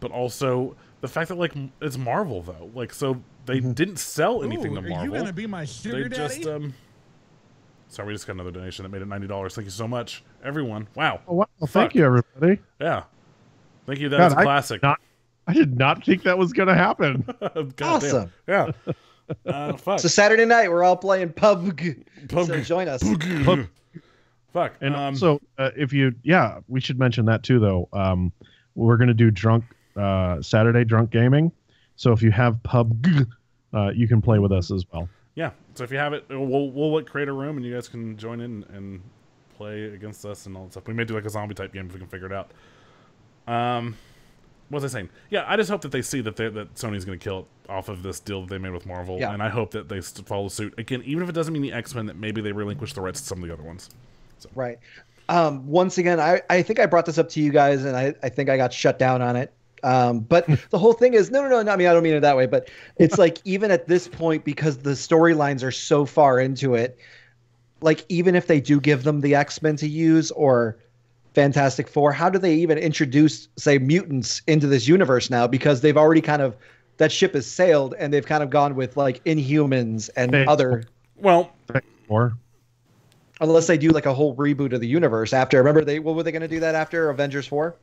But also, the fact that, it's Marvel, though. So they didn't sell anything to Marvel. Are you going to be my sugar daddy? Sorry, we just got another donation that made it $90. Thank you so much, everyone. Wow. Oh, wow. Well, thank you, everybody. Yeah. Thank you. That's a classic. I did not think that was going to happen. Awesome. Damn. Yeah. Fuck. So Saturday night, we're all playing PUBG. So join us. Fuck. And so we should mention that too, though. We're going to do Saturday drunk gaming. So if you have PUBG, you can play with us as well. Yeah. So if you have it, we'll create a room and you guys can join in and play against us and all that stuff. We may do a zombie type game if we can figure it out. What was I saying? Yeah, I just hope that they see that Sony's going to kill it off of this deal that they made with Marvel, and I hope that they follow suit. Again, even if it doesn't mean the X-Men, that maybe they relinquish the rights to some of the other ones. So. Right. Once again, I think I brought this up to you guys, and I think I got shut down on it. But the whole thing is, no, I don't mean it that way, but it's even at this point, because the storylines are so far into it, even if they do give them the X-Men to use or Fantastic Four, how do they even introduce, say, mutants into this universe now? Because they've already that ship has sailed, and they've kind of gone with Inhumans and other. Well, unless they do a whole reboot of the universe after. Remember, what were they going to do that after Avengers 4?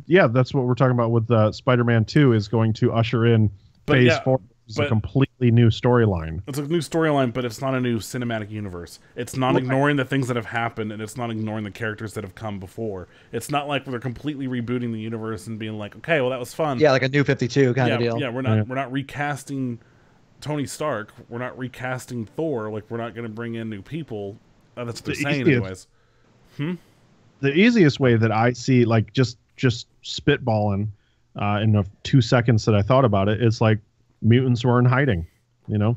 Yeah, that's what we're talking about with Spider-Man 2 is going to usher in Phase 4 It's a completely new storyline. It's a new storyline, but it's not a new cinematic universe. It's not ignoring the things that have happened, and it's not ignoring the characters that have come before. It's not like they're completely rebooting the universe and being like, okay, well, that was fun. Yeah, like a new 52 kind of deal. Yeah, we're not recasting Tony Stark. We're not recasting Thor. Like, we're not going to bring in new people. That's what they're saying, anyways. The easiest way that I see, like, just spitballing in the 2 seconds that I thought about it, is like mutants were in hiding. You know,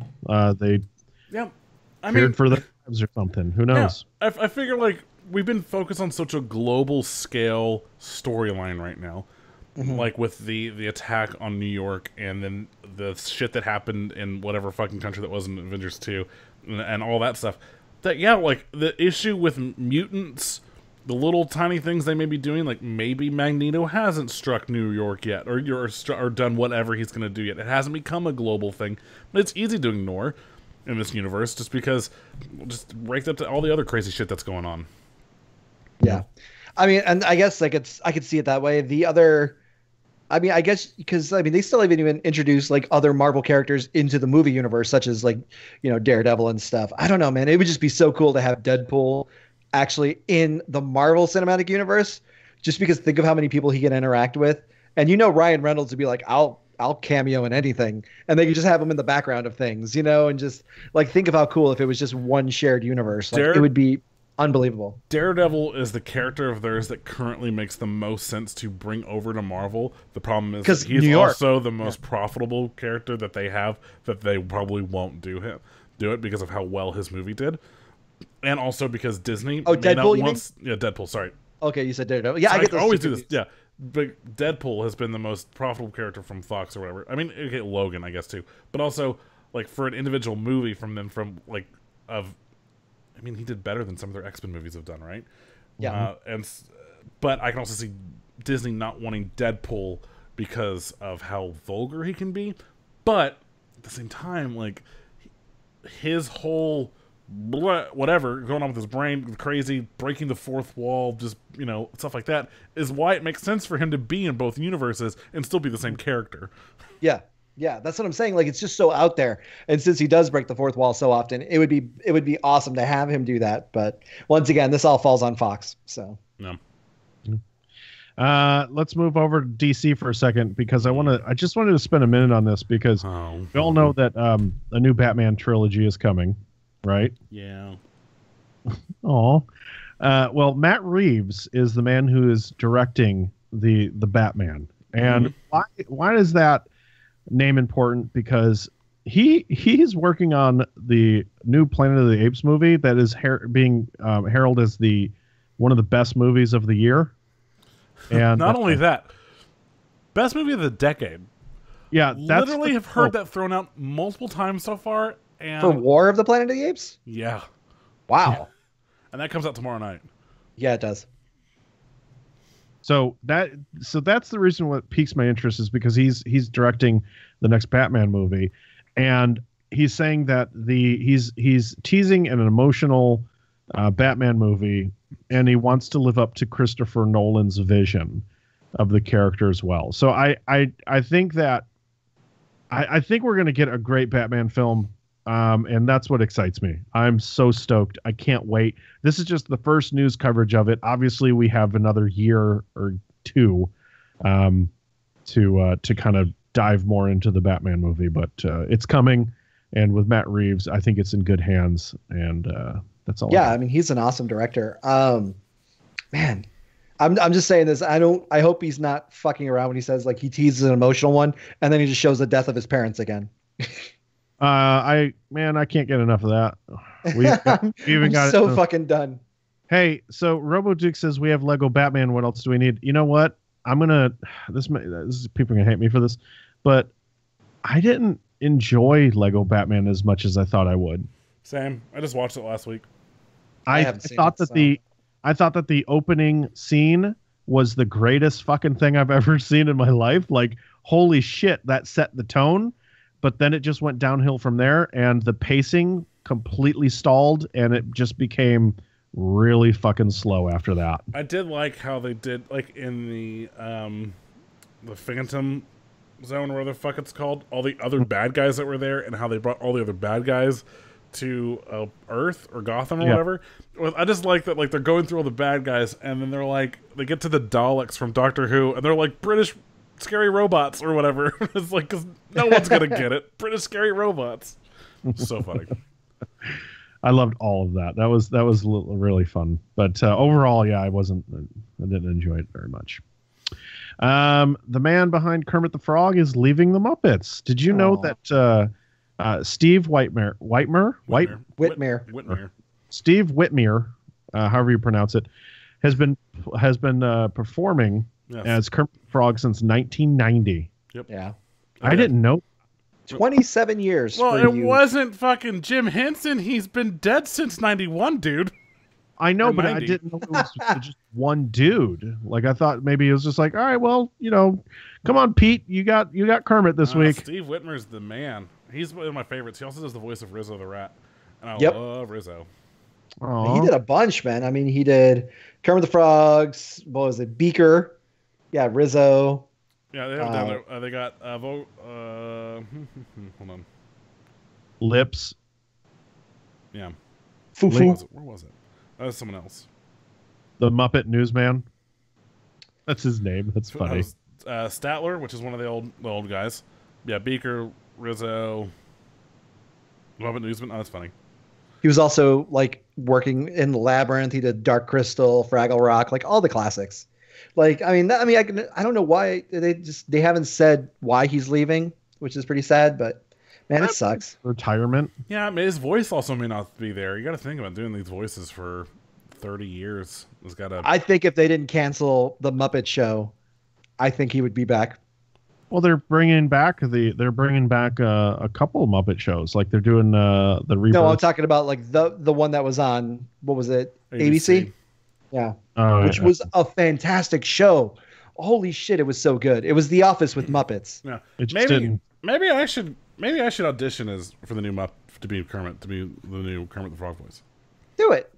they feared for their lives or something. Who knows? Yeah, I figure, like, we've been focused on such a global scale storyline right now. Like with the attack on New York, and then the shit that happened in whatever fucking country that was in Avengers 2, and all that stuff. That, yeah, like, the issue with mutants, the little tiny things they may be doing, like maybe Magneto hasn't struck New York yet, or done whatever he's going to do yet. It hasn't become a global thing, but it's easy to ignore in this universe just because, just raked up to all the other crazy shit that's going on. Yeah. I mean, and I guess, like, I could see it that way. The other... I mean, I guess because, I mean, they still haven't even introduced, like, other Marvel characters into the movie universe, such as, like, you know, Daredevil and stuff. I don't know, man. It would just be so cool to have Deadpool actually in the Marvel Cinematic Universe, just because think of how many people he can interact with. And, you know, Ryan Reynolds would be like, I'll cameo in anything. And they could just have him in the background of things, you know, and just, like, think of how cool if it was just one shared universe. Like, it would be unbelievable. Daredevil is the character of theirs that currently makes the most sense to bring over to Marvel. The problem is he's also the most profitable character that they have, that they probably won't do it because of how well his movie did, and also because Disney. Oh, Deadpool, you mean? Yeah, Deadpool. Sorry. Okay, you said Daredevil. Yeah, I always do this. Yeah, but Deadpool has been the most profitable character from Fox or whatever. I mean, okay, Logan, I guess too, but also, like, for an individual movie I mean, he did better than some of their X-Men movies have done, right? Yeah. But I can also see Disney not wanting Deadpool because of how vulgar he can be. But at the same time, like, his whole whatever going on with his brain, crazy, breaking the fourth wall, just, you know, stuff like that, is why it makes sense for him to be in both universes and still be the same character. Yeah. Yeah, that's what I'm saying. Like, it's just so out there. And since he does break the fourth wall so often, it would be awesome to have him do that. But once again, this all falls on Fox. So no. Let's move over to DC for a second, because I just wanted to spend a minute on this, because we all know that a new Batman trilogy is coming, right? Yeah. Oh. Well, Matt Reeves is the man who is directing the Batman. And why is that name important? Because he's working on the new Planet of the Apes movie that is being heralded as one of the best movies of the year. And not only that, best movie of the decade. Yeah, literally have heard that thrown out multiple times so far. And for War of the Planet of the Apes? Yeah. Wow. And that comes out tomorrow night. Yeah, it does. So that's the reason what piques my interest, is because he's directing the next Batman movie, and he's saying that he's teasing an emotional Batman movie, and he wants to live up to Christopher Nolan's vision of the character as well. So I think that I think we're going to get a great Batman film. And that's what excites me. I'm so stoked. I can't wait. This is just the first news coverage of it. Obviously, we have another year or two to kind of dive more into the Batman movie, but it's coming. And with Matt Reeves, I think it's in good hands. And that's all. Yeah, I mean, he's an awesome director. Man, I'm just saying this. I hope he's not fucking around when he says, like, he teases an emotional one and then he just shows the death of his parents again. I can't get enough of that. We even got so fucking done. Hey, so RoboDuke says we have Lego Batman. What else do we need? You know what? This is, people are gonna hate me for this, but I didn't enjoy Lego Batman as much as I thought I would. Same. I just watched it last week. I thought that the opening scene was the greatest fucking thing I've ever seen in my life. Like, holy shit, that set the tone. But then it just went downhill from there, and the pacing completely stalled, and it just became really fucking slow after that. I did like how they did, like, in the Phantom Zone, or whatever the fuck it's called, all the other bad guys that were there, and how they brought all the other bad guys to Earth or Gotham or whatever. I just like that, like, they're going through all the bad guys, and then they're like, they get to the Daleks from Doctor Who, and they're like British scary robots or whatever. It's like, because no one's gonna get it. British scary robots. So funny. I loved all of that. That was really fun. But overall, yeah, I didn't enjoy it very much. The man behind Kermit the Frog is leaving the Muppets. Did you know that Steve Whitmire, Steve Whitmire, however you pronounce it, has been performing as Kermit the Frog since 1990. Yep. Yeah. I didn't know. 27 years. Well, it wasn't fucking Jim Henson. He's been dead since 91, dude. I know, Or but 90. I didn't know it was just one dude. Like, I thought maybe it was just like, all right, well, you know, come on, Pete, you got Kermit this week. Steve Whitmer's the man. He's one of my favorites. He also does the voice of Rizzo the Rat, and I love Rizzo. Aww. He did a bunch, man. I mean, he did Kermit the Frogs. What was it? Beaker. Yeah, Rizzo. Yeah, they have it down there. They got hold on. Lips. Yeah. Foo-foo. Where was it? That was someone else. The Muppet Newsman. That's his name. That's funny. Statler, which is one of the old guys. Yeah, Beaker, Rizzo, Muppet Newsman. Oh, that's funny. He was also like working in the Labyrinth. He did Dark Crystal, Fraggle Rock, like all the classics. Like, I don't know why they haven't said why he's leaving, which is pretty sad. But man, it sucks. Retirement. Yeah, I mean, his voice also may not be there. You got to think about doing these voices for 30 years. It's got to. I think if they didn't cancel the Muppet Show, I think he would be back. Well, they're bringing back a couple of Muppet shows. Like they're doing the Rebirth. No, I'm talking about like the one that was on, what was it? ABC? Yeah. Which was a fantastic show. Holy shit, it was so good. It was The Office with Muppets. Yeah. Maybe I should audition for the new Muppet to be Kermit, to be the new Kermit the Frog voice. Do it.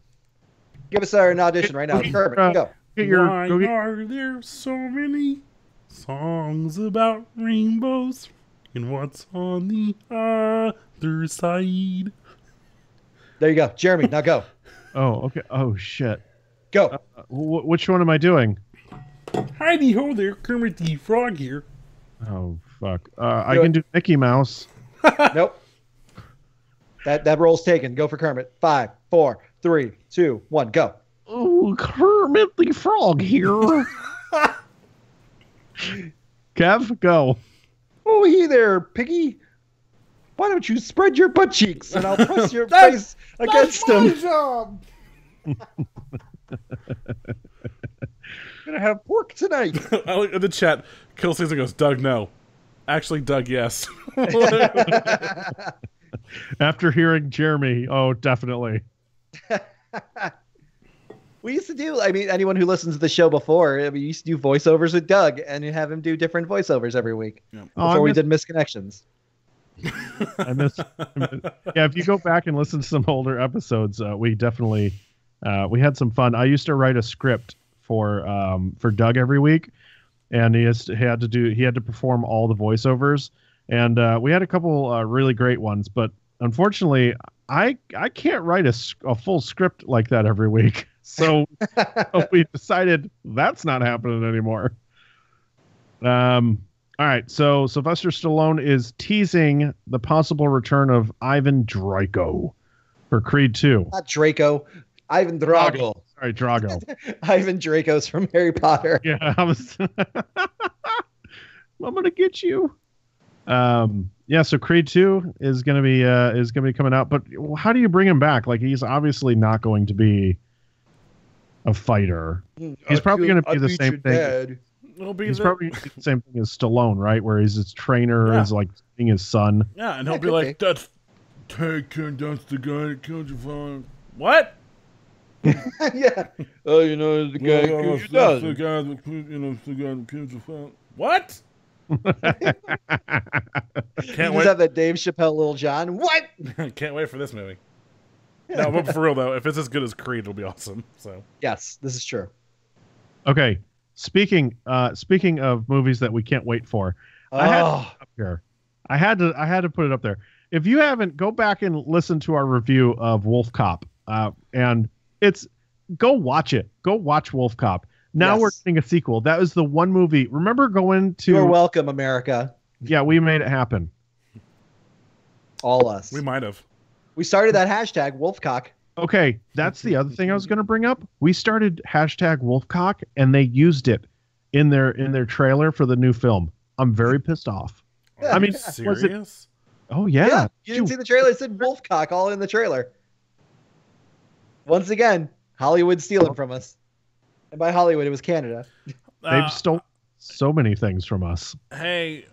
Give us an audition right now. Kermit, go. Why are there so many songs about rainbows and what's on the other side? There you go. Jeremy, now go. Oh, okay. Oh, shit. Go. Which one am I doing? Heidi ho there, Kermit the Frog here. Oh, fuck. I can do Mickey Mouse. Nope. That role's taken. Go for Kermit. 5, 4, 3, 2, 1, go. Oh, Kermit the Frog here. Kev, go. Oh, hey there, Piggy. Why don't you spread your butt cheeks and I'll press your face against them. That's my job. Gonna have pork tonight. In the chat, Kill Caesar goes, Doug, no. Actually, Doug, yes. After hearing Jeremy, oh, definitely. We used to do, I mean, anyone who listens to the show before, we used to do voiceovers with Doug and have him do different voiceovers every week. Yeah. Before we did Misconnections. I miss. Yeah, if you go back and listen to some older episodes, we definitely we had some fun. I used to write a script for Doug every week, and he had to perform all the voiceovers, and we had a couple really great ones. But unfortunately, I can't write a full script like that every week. So we decided that's not happening anymore. All right, so Sylvester Stallone is teasing the possible return of Ivan Drago for Creed 2. Not Draco, Ivan Drago. Sorry, Drago. Ivan Draco's from Harry Potter. Yeah, I'm gonna get you. Yeah, so Creed 2 is gonna be coming out, but how do you bring him back? Like, he's obviously not going to be a fighter. He's probably going to be the same thing. He's probably the same thing as Stallone, right? Where he's his trainer, is like seeing his son. Yeah, and he'll be like, "That's Taken. That's the guy that killed your father." What? Yeah. Oh, you know the guy who killed your That's son. the guy that the guy that killed your father. What? Can't You wait. have that Dave Chappelle Little John. What? Can't wait for this movie. No, but for real though, if it's as good as Creed, it'll be awesome. So Yes, this is true. Okay, speaking of movies that we can't wait for, I had Oh, up here. I had to put it up there. If you haven't, go back and listen to our review of Wolf Cop. And it's go watch it. Go watch Wolf Cop. Now we're yes. getting a sequel. That was the one movie. Remember going to You're welcome, America. Yeah, we made it happen. All us. We might have. We started that hashtag Wolfcock. Okay, that's the other thing I was going to bring up. We started hashtag Wolfcock, and they used it in their trailer for the new film. I'm very pissed off. I mean, was it? Serious? Oh yeah, Yeah, you didn't see the trailer. It said Wolfcock all in the trailer. Once again, Hollywood stealing from us. And by Hollywood, it was Canada. They've stolen so many things from us. Hey,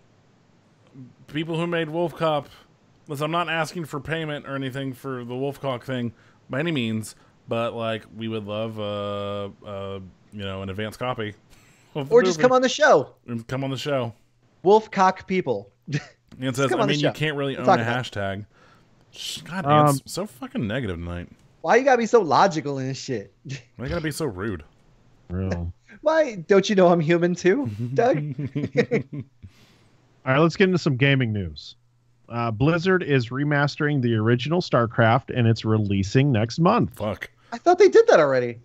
people who made Wolf Cop, listen, I'm not asking for payment or anything for the Wolfcock thing by any means, but like we would love an advance copy. Or just come on the show. Come on the show. Wolfcock people. And it says, I mean, you can't really own a hashtag. God damn, it's so fucking negative tonight. Why you gotta be so logical in this shit? Why you gotta be so rude? Real. Why don't you know I'm human too, Doug? All right, let's get into some gaming news. Blizzard is remastering the original StarCraft, and it's releasing next month. Fuck. I thought they did that already.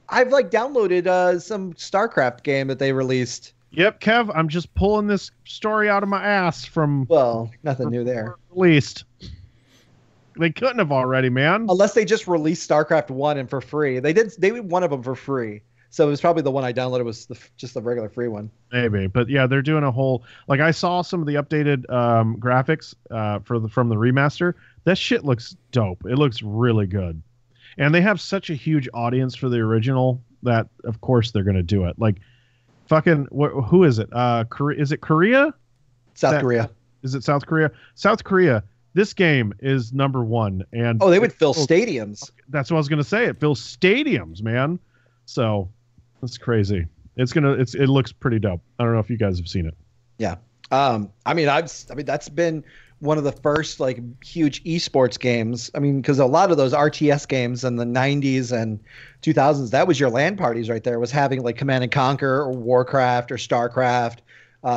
I've downloaded some StarCraft game that they released. Yep, Kev, I'm just pulling this story out of my ass from Well, nothing new there. released. They couldn't have already, man. Unless they just released StarCraft 1 and for free. They did one of them for free. So it was probably the one I downloaded was just the regular free one. Maybe, but yeah, they're doing a whole I saw some of the updated graphics from the remaster. That shit looks dope. It looks really good, and they have such a huge audience for the original that of course they're gonna do it. Like, fucking, who is it? Is it Korea? South Korea. Is it South Korea? South Korea. This game is number one, and they would fill stadiums. That's what I was gonna say. It fills stadiums, man. So that's crazy. It looks pretty dope. I don't know if you guys have seen it. Yeah. I mean that's been one of the first huge esports games. I mean, because a lot of those RTS games in the 90s and 2000s, that was your LAN parties right there, was having Command and Conquer or Warcraft or StarCraft,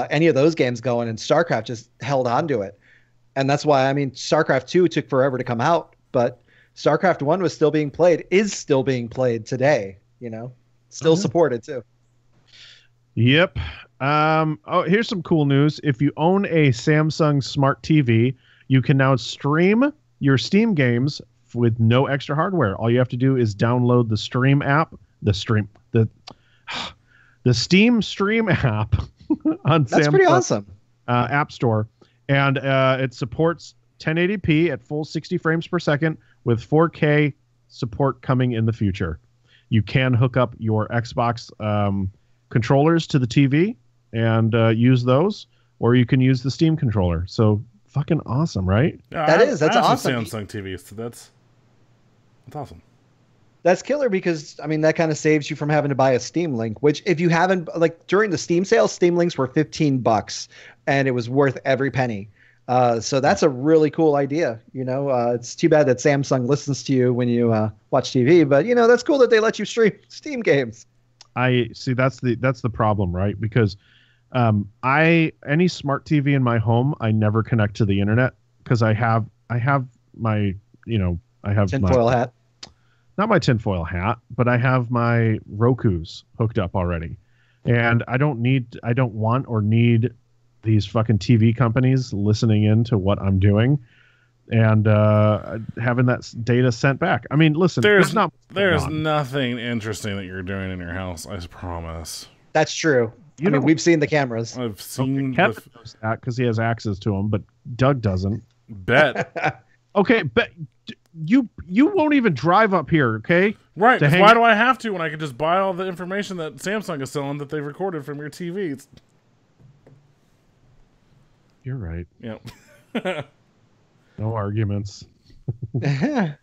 any of those games going, and StarCraft just held on to it. And that's why, I mean, StarCraft 2 took forever to come out, but StarCraft 1 was still being played, is still being played today, still supported too. Yep. Here's some cool news. If you own a Samsung Smart TV, you can now stream your Steam games with no extra hardware. All you have to do is download the Stream app, the Steam Stream app on That's Samsung pretty awesome. App Store, and it supports 1080p at full 60 frames per second with 4K support coming in the future. You can hook up your Xbox controllers to the TV and use those, or you can use the Steam controller. So fucking awesome, right? Yeah, that's I have awesome. Samsung TVs, so that's awesome. That's killer because, I mean, that kind of saves you from having to buy a Steam Link, which if you haven't, during the Steam sale, Steam Links were $15 and it was worth every penny. So that's a really cool idea. It's too bad that Samsung listens to you when you watch TV, but that's cool that they let you stream Steam games. I see. That's the problem, right? Because any smart TV in my home, I never connect to the internet because I have my I have tinfoil hat. Not my tinfoil hat, but I have my Rokus hooked up already, and I don't want or need these fucking TV companies listening in to what I'm doing and having that data sent back. I mean, listen, there's nothing interesting that you're doing in your house, I promise. That's true. I mean, we've seen the cameras. I've seen Kevin knows that because he has access to them, but Doug doesn't. Bet. Okay, but you won't even drive up here, okay? Right. Why do I have to when I can just buy all the information that Samsung is selling that they've recorded from your TVs? You're right. Yep. No arguments. It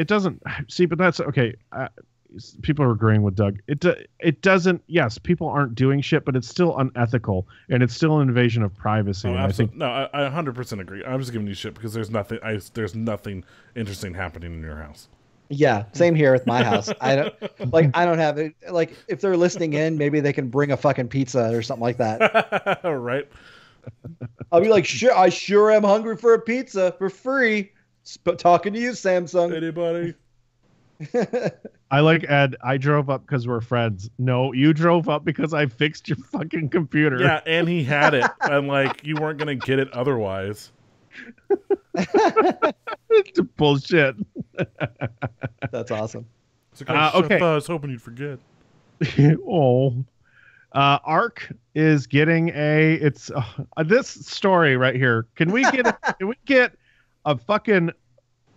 doesn't see, but that's okay. People are agreeing with Doug. It doesn't. Yes, people aren't doing shit, but it's still unethical and it's still an invasion of privacy. Oh, I think I 100% agree. I'm just giving you shit because there's nothing interesting happening in your house. Yeah, same here with my house. I don't have it. Like, if they're listening in, maybe they can bring a fucking pizza or something like that. Right. I'll be like, sure, I sure am hungry for a pizza for free. Talking to you, Samsung. Anybody? I like Ed. I drove up because we're friends. No, you drove up because I fixed your fucking computer. Yeah, and he had it, and like you weren't gonna get it otherwise. It's bullshit. That's awesome. It's like, okay. I was hoping you'd forget. Oh. Ark is getting it's this story right here. Can we get a fucking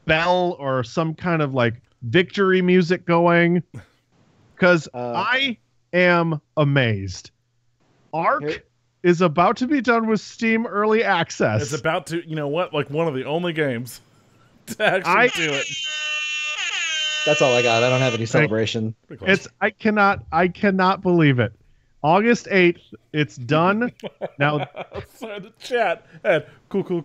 bell or some kind of like victory music going? Because I am amazed. Ark is about to be done with Steam Early Access. It's about to, you know what? Like one of the only games to actually do it. That's all I got. I don't have any celebration. I cannot believe it. August 8th, it's done. Now, sorry, the chat. And cool.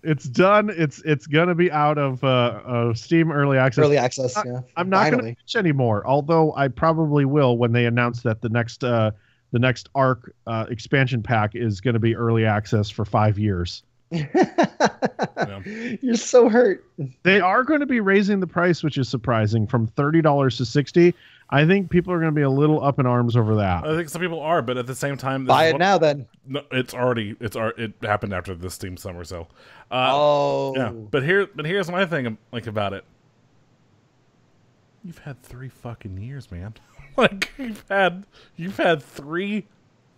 It's done. It's gonna be out of Steam Early Access. Early access. Yeah. I'm not gonna pitch anymore. Although I probably will when they announce that the next Ark expansion pack is going to be early access for 5 years. Yeah. You're so hurt. They are going to be raising the price, which is surprising, from $30 to $60. I think people are going to be a little up in arms over that. I think some people are, but at the same time, Buy it now then. No, it happened after the Steam Summer Sale. Yeah. But here's my thing like about it. You've had 3 fucking years, man. Like you've had 3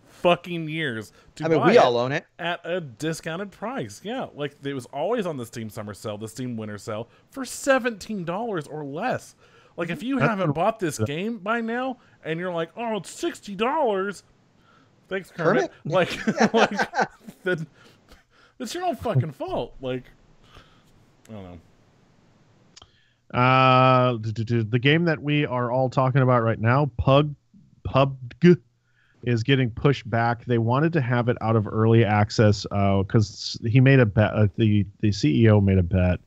fucking years to buy we all own it at a discounted price. Yeah, like it was always on the Steam Summer Sale, the Steam Winter Sale for $17 or less. Like if you haven't bought this game by now and you're like, oh, it's $60. Thanks, Kermit. Like, then it's your own fucking fault. Like, I don't know. The game that we are all talking about right now, PUBG, is getting pushed back. They wanted to have it out of early access because he made a bet. The CEO made a bet.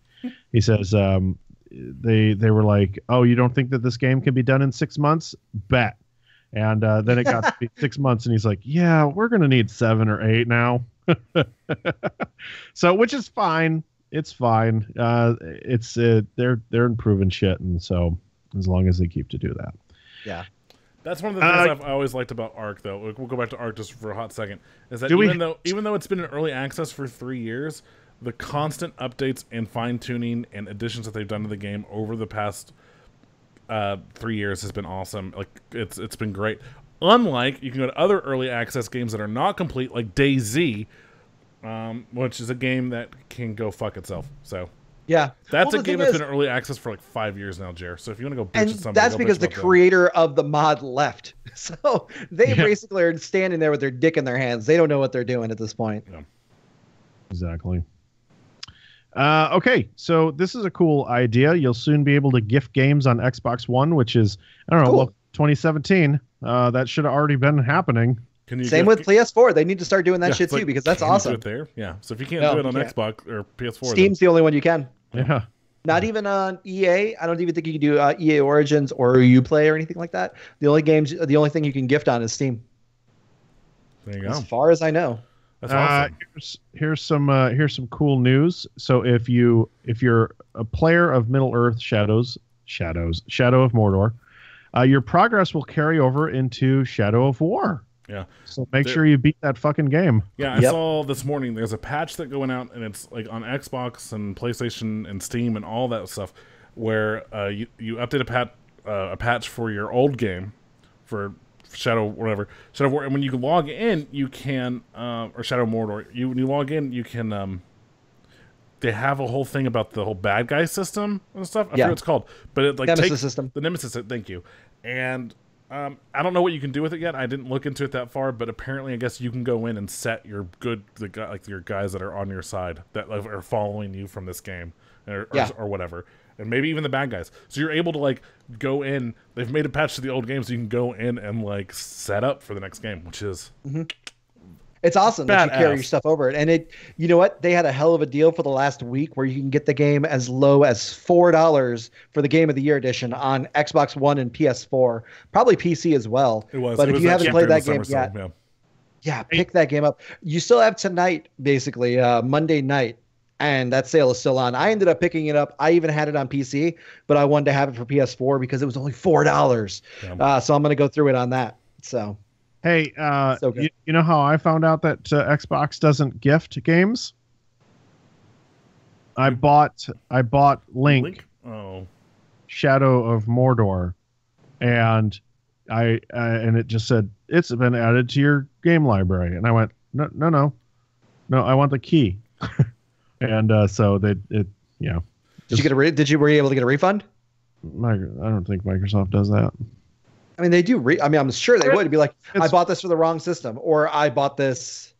He says they were like, "Oh, you don't think that this game can be done in 6 months? Bet." And then it got to be 6 months, and he's like, "Yeah, we're gonna need 7 or 8 now." So, which is fine. It's fine. They're improving shit, and so as long as they keep to do that, yeah. That's one of the things I always liked about Ark, though. We'll go back to Ark just for a hot second. Is that even though it's been in early access for 3 years, the constant updates and fine tuning and additions that they've done to the game over the past 3 years has been awesome. Like it's been great. Unlike you can go to other early access games that are not complete, like DayZ. Which is a game that can go fuck itself. So yeah, that's a game that's been in early access for like 5 years now, Jer. So if you want to go bitch at somebody, that's because the creator of the mod left. So they basically are standing there with their dick in their hands. They don't know what they're doing at this point. Yeah. Exactly. Okay, so this is a cool idea. You'll soon be able to gift games on Xbox One, which is, I don't know, well, 2017. That should have already been happening. Same with PS4. They need to start doing that shit too, because that's awesome. Do it there? Yeah. So if you can't do it on Xbox or PS4, Steam's the only one you can. Yeah. Not even on EA. I don't even think you can do EA Origins or Uplay or anything like that. The only thing you can gift on is Steam. There you go. As far as I know. That's awesome. Here's some cool news. So if you're a player of Middle-earth Shadow of Mordor, your progress will carry over into Shadow of War. Yeah. So make sure you beat that fucking game. Yeah, I saw this morning there's a patch that going out, and it's like on Xbox and PlayStation and Steam and all that stuff, where you update a patch for your old game, for Shadow War, and when you log in, you can or Shadow Mordor. When you log in, you can they have a whole thing about the whole bad guy system and stuff. I forget what it's called, but it like Nemesis system. The Nemesis system. Thank you. And I don't know what you can do with it yet. I didn't look into it that far, but apparently, I guess you can go in and set your your guys that are on your side that are following you from this game or whatever. and maybe even the bad guys. So you're able to like go in. They've made a patch to the old games, so you can go in and like set up for the next game, which is It's awesome that you carry badass. your stuff over it. And you know what? They had a hell of a deal for the last week where you can get the game as low as $4 for the Game of the Year edition on Xbox One and PS4, probably PC as well. It was. But if you haven't played that game yet, yet, yeah, pick that game up. You still have tonight, basically, Monday night, and that sale is still on. I ended up picking it up. I even had it on PC, but I wanted to have it for PS4 because it was only $4. So I'm going to go through it on that. So. Hey, you know how I found out that Xbox doesn't gift games? I bought Link. Oh, Shadow of Mordor, and and it just said it's been added to your game library, and I went no, I want the key, and so Did you were you able to get a refund? I don't think Microsoft does that. I mean, they do. I'm sure they would. It'd be like, I bought this for the wrong system, or I bought this.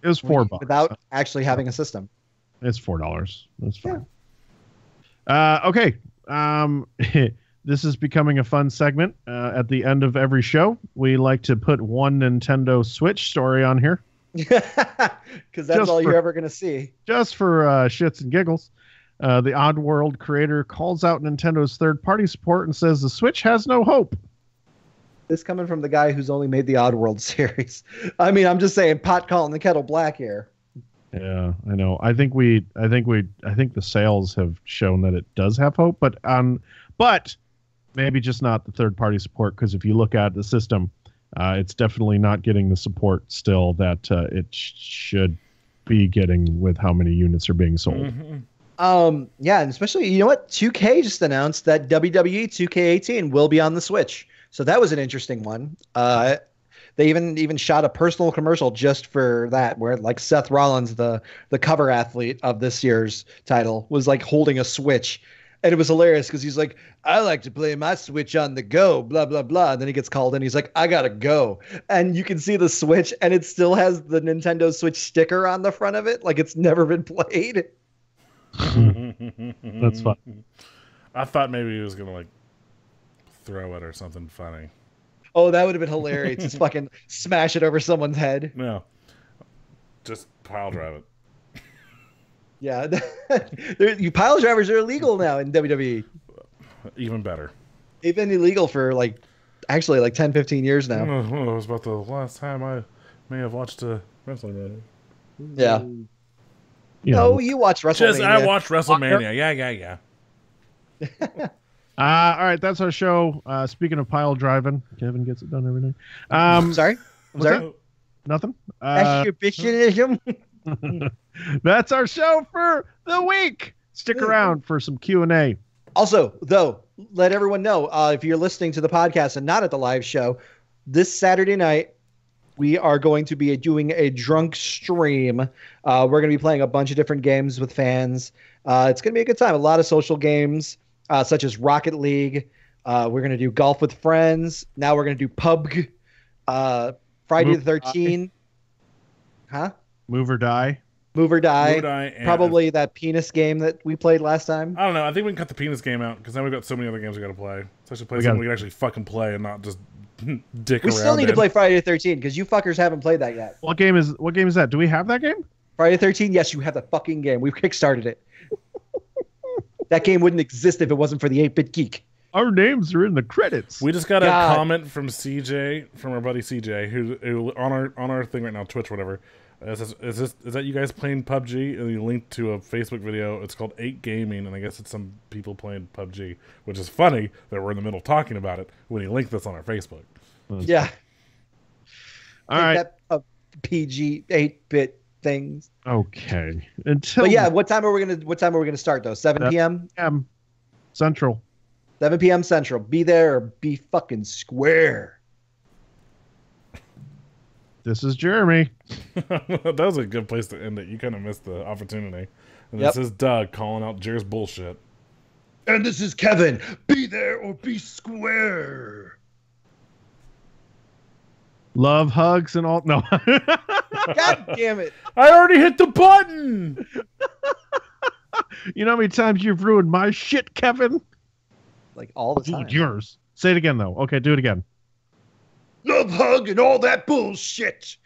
It was $4 without actually having a system. It's $4. That's fine. Yeah. Okay. This is becoming a fun segment. At the end of every show, we like to put one Nintendo Switch story on here. Because that's all you're ever going to see. Just for shits and giggles. The Oddworld creator calls out Nintendo's third-party support and says the Switch has no hope. This coming from the guy who's only made the Oddworld series. I mean, I'm just saying, pot calling the kettle black here. Yeah, I know. I think the sales have shown that it does have hope, but maybe just not the third-party support. Because if you look at the system, it's definitely not getting the support still that it should be getting with how many units are being sold. Mm-hmm. Yeah, and especially, you know what? 2K just announced that WWE 2K18 will be on the Switch. So that was an interesting one. They even shot a personal commercial just for that, where like Seth Rollins, the cover athlete of this year's title, was like holding a Switch. And it was hilarious because he's like, I like to play my Switch on the go, blah, blah, blah. And then he gets called in. He's like, I got to go. And you can see the Switch, and it still has the Nintendo Switch sticker on the front of it. Like it's never been played. That's fun. I thought maybe he was going to like throw it or something funny. Oh, that would have been hilarious. Just fucking smash it over someone's head. No. Just pile drive it. Yeah. You pile drivers are illegal now in WWE. Even better. They've been illegal for actually 10, 15 years now. It was about the last time I may have watched a wrestling match. Yeah. You watch WrestleMania. I watched WrestleMania. Yeah. All right, that's our show. Speaking of pile driving, Kevin gets it done every night. Sorry? I'm sorry? That? Nothing? Exhibitionism. That's our show for the week. Stick around for some Q&A. Also, though, let everyone know, if you're listening to the podcast and not at the live show, this Saturday night, we are going to be doing a drunk stream. We're going to be playing a bunch of different games with fans. It's going to be a good time. A lot of social games. Such as Rocket League. We're going to do Golf with Friends. Now we're going to do PUBG. Friday the 13th. Huh? Move or Die. Move or Die. And probably that penis game that we played last time. I don't know. I think we can cut the penis game out because now we've got so many other games we got to play. So I should play something we can actually fucking play and not just dick around. We still need to play Friday the 13th because you fuckers haven't played that yet. What game is that? Do we have that game? Friday the 13th? Yes, you have the fucking game. We've kickstarted it. That game wouldn't exist if it wasn't for the 8-Bit Geek. Our names are in the credits. We just got a comment from CJ, from our buddy CJ, who on our thing right now, Twitch, whatever. Is that you guys playing PUBG? And you linked to a Facebook video. It's called 8 Gaming, and I guess it's some people playing PUBG, which is funny that we're in the middle talking about it when he linked this on our Facebook. Yeah. All right. That PG 8-bit things. Okay. But yeah, what time are we gonna start though? 7 p.m. Central. 7 p.m. Central. Be there or be fucking square. This is Jeremy. That was a good place to end it. You kind of missed the opportunity. And this is Doug calling out Jer's bullshit. And this is Kevin. Be there or be square. Love, hugs, and all. No. God damn it. I already hit the button. You know how many times you've ruined my shit, Kevin? Like all the time. Dude, yours. Say it again, though. Okay, do it again. Love hug and all that bullshit.